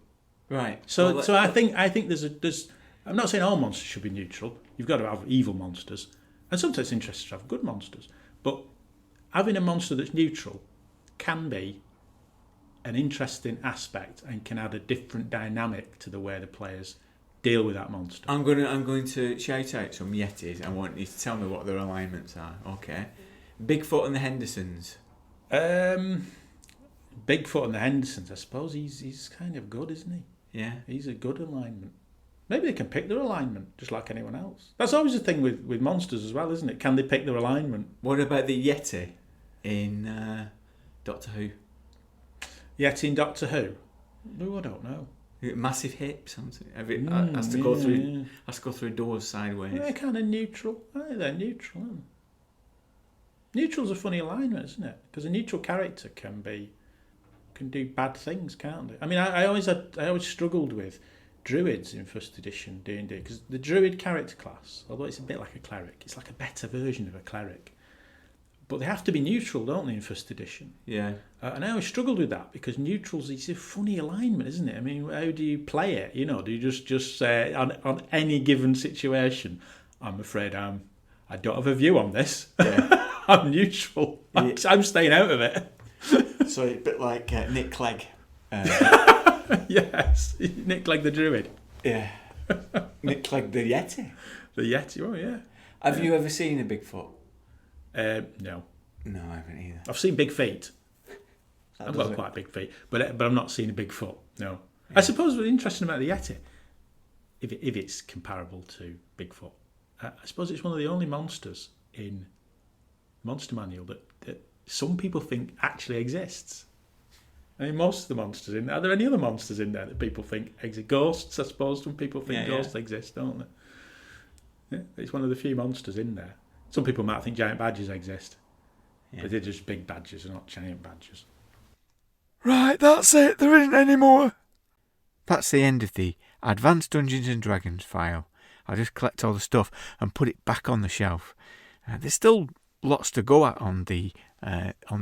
Right. So I think there's. I'm not saying all monsters should be neutral. You've got to have evil monsters, and sometimes it's interesting to have good monsters. But having a monster that's neutral can be an interesting aspect and can add a different dynamic to the way the players deal with that monster. I'm going to shout out some yetis. I want you to tell me what their alignments are. Okay. Bigfoot and the Hendersons. Bigfoot and the Hendersons. I suppose he's kind of good, isn't he? Yeah. He's a good alignment. Maybe they can pick their alignment, just like anyone else. That's always the thing with monsters as well, isn't it? Can they pick their alignment? What about the Yeti in Doctor Who? Yeti in Doctor Who? No, I don't know. Massive hips, has to go through doors sideways. They're kind of neutral. They're neutral, aren't they? Neutral's a funny alignment, isn't it? Because a neutral character can do bad things, can't they? I mean, I always struggled with druids in first edition D&D because the druid character class, although it's a bit like a cleric, it's like a better version of a cleric. But they have to be neutral, don't they, in first edition? Yeah. And I always struggled with that because neutrals is a funny alignment, isn't it? I mean, how do you play it? Do you just say on any given situation, I'm afraid I don't have a view on this. Yeah. I'm neutral. Yeah. I'm staying out of it. So a bit like Nick Clegg. Yes, Nick Clegg the Druid. Yeah. Nick Clegg the Yeti. The Yeti, oh yeah. Have you ever seen a Bigfoot? No. No, I haven't either. I've seen big feet. I've got quite big feet, but I'm not seeing a Bigfoot, no. Yeah. I suppose what's interesting about the Yeti, if it's comparable to Bigfoot, I suppose it's one of the only monsters in Monster Manual that some people think actually exists. I mean, most of the monsters in there. Are there any other monsters in there that people think exist? Ghosts, I suppose. Some people think ghosts exist, don't they? Yeah, it's one of the few monsters in there. Some people might think giant badgers exist. Yeah. But they're just big badgers, they're not giant badgers. Right, that's it. There isn't any more. That's the end of the Advanced Dungeons and Dragons file. I'll just collect all the stuff and put it back on the shelf. There's still lots to go at on the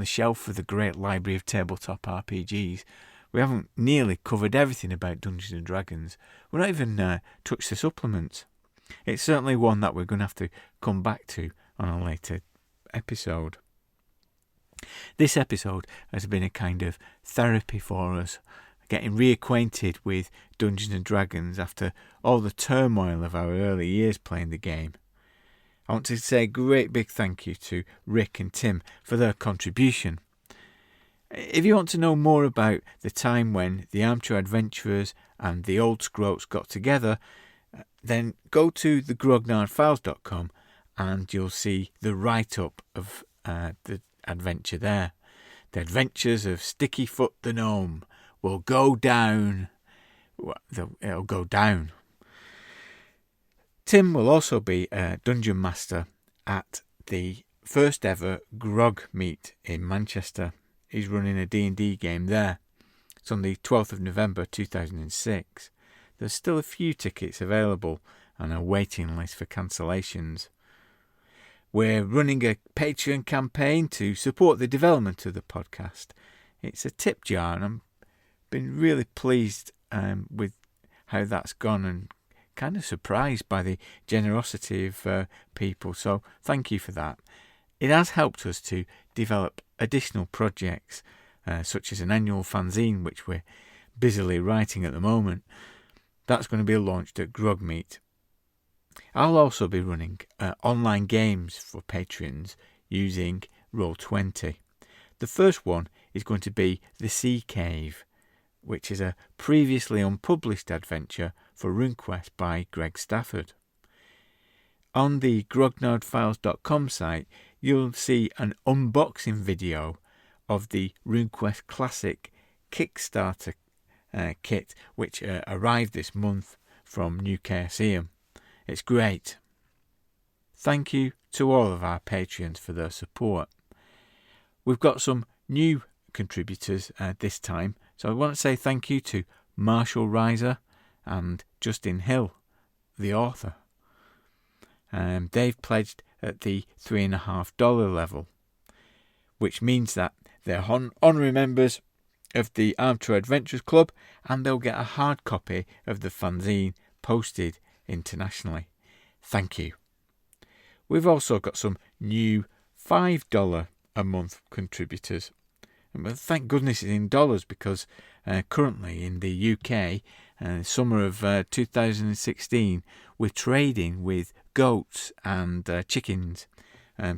shelf of the great library of tabletop RPGs. We haven't nearly covered everything about Dungeons and Dragons. We're not even touched the supplements. It's certainly one that we're going to have to come back to on a later episode. This episode has been a kind of therapy for us, getting reacquainted with Dungeons and Dragons after all the turmoil of our early years playing the game. I want to say a great big thank you to Ric and Tim for their contribution. If you want to know more about the time when the Armchair Adventurers and the old Scroates got together, then go to theGROGNARDfiles.com and you'll see the write-up of the adventure there. The Adventures of Stickyfoot the Gnome will go down. It'll go down. Tim will also be a dungeon master at the first ever Grog Meet in Manchester. He's running a D&D game there. It's on the 12th of November 2006. There's still a few tickets available and a waiting list for cancellations. We're running a Patreon campaign to support the development of the podcast. It's a tip jar, and I've been really pleased with how that's gone, and kind of surprised by the generosity of people. So thank you for that. It has helped us to develop additional projects, such as an annual fanzine, which we're busily writing at the moment. That's going to be launched at Grog Meet. I'll also be running online games for patrons using Roll20. The first one is going to be The Sea Cave, which is a previously unpublished adventure for Runequest by Greg Stafford. On the GROGNARDfiles.com site, you'll see an unboxing video of the Runequest Classic Kickstarter kit, which arrived this month from New Chaosium. It's great. Thank you to all of our patrons for their support. We've got some new contributors this time, so I want to say thank you to Marshall Reiser and Justin Hill, the author. They've pledged at the $3.50 level, which means that they're honorary members of the Armchair Adventures Club, and they'll get a hard copy of the fanzine posted internationally. Thank you. We've also got some new $5 a month contributors. And thank goodness it's in dollars, because currently in the UK, summer of 2016, we're trading with goats and chickens.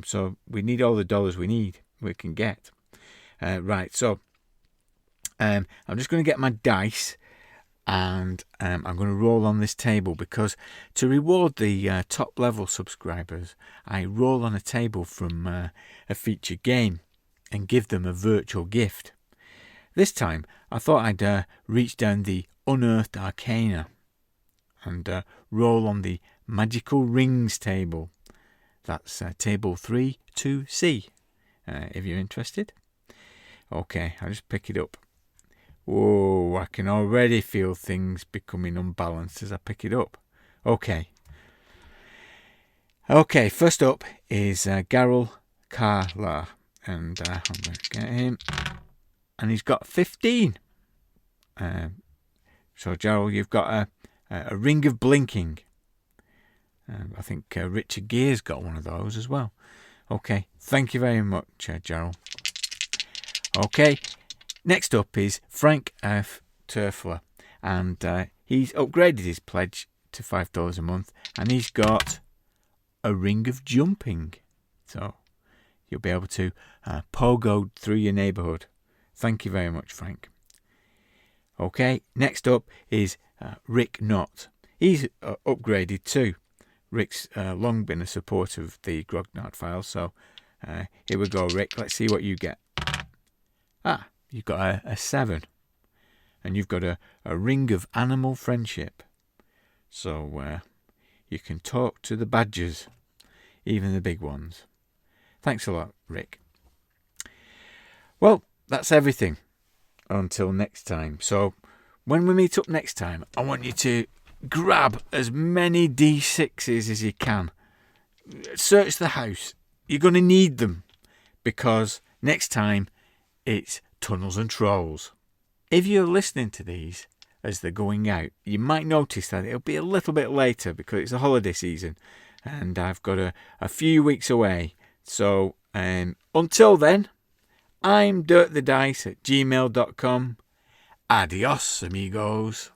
So we need all the dollars we can get. Right, so I'm just going to get my dice, and I'm going to roll on this table, because to reward the top level subscribers, I roll on a table from a featured game and give them a virtual gift. This time I thought I'd reach down the UnEarthed Arcana and roll on the Magical Rings table. That's table 3-2C, if you're interested. Okay, I'll just pick it up. Whoa, I can already feel things becoming unbalanced as I pick it up. Okay, first up is Garrel Carla, and I'm going to get him, and he's got 15. So Gerald, you've got a Ring of Blinking. I think Richard Gere's got one of those as well. Okay, thank you very much, Gerald. Okay, next up is Frank F. Turfler, and he's upgraded his pledge to $5 a month, and he's got a Ring of Jumping. So you'll be able to pogo through your neighbourhood. Thank you very much, Frank. Okay, next up is Rick Knott. He's upgraded too. Rick's long been a supporter of the GROGNARDfiles, so here we go, Rick. Let's see what you get. You've got a 7, and you've got a Ring of Animal Friendship. So you can talk to the badgers, even the big ones. Thanks a lot, Rick. Well, that's everything until next time. So when we meet up next time, I want you to grab as many D6s as you can. Search the house. You're going to need them, because next time it's Tunnels and Trolls. If you're listening to these as they're going out, you might notice that it'll be a little bit later, because it's the holiday season and I've got a few weeks away. So until then, I'm DirkTheDice at gmail.com. Adios, amigos.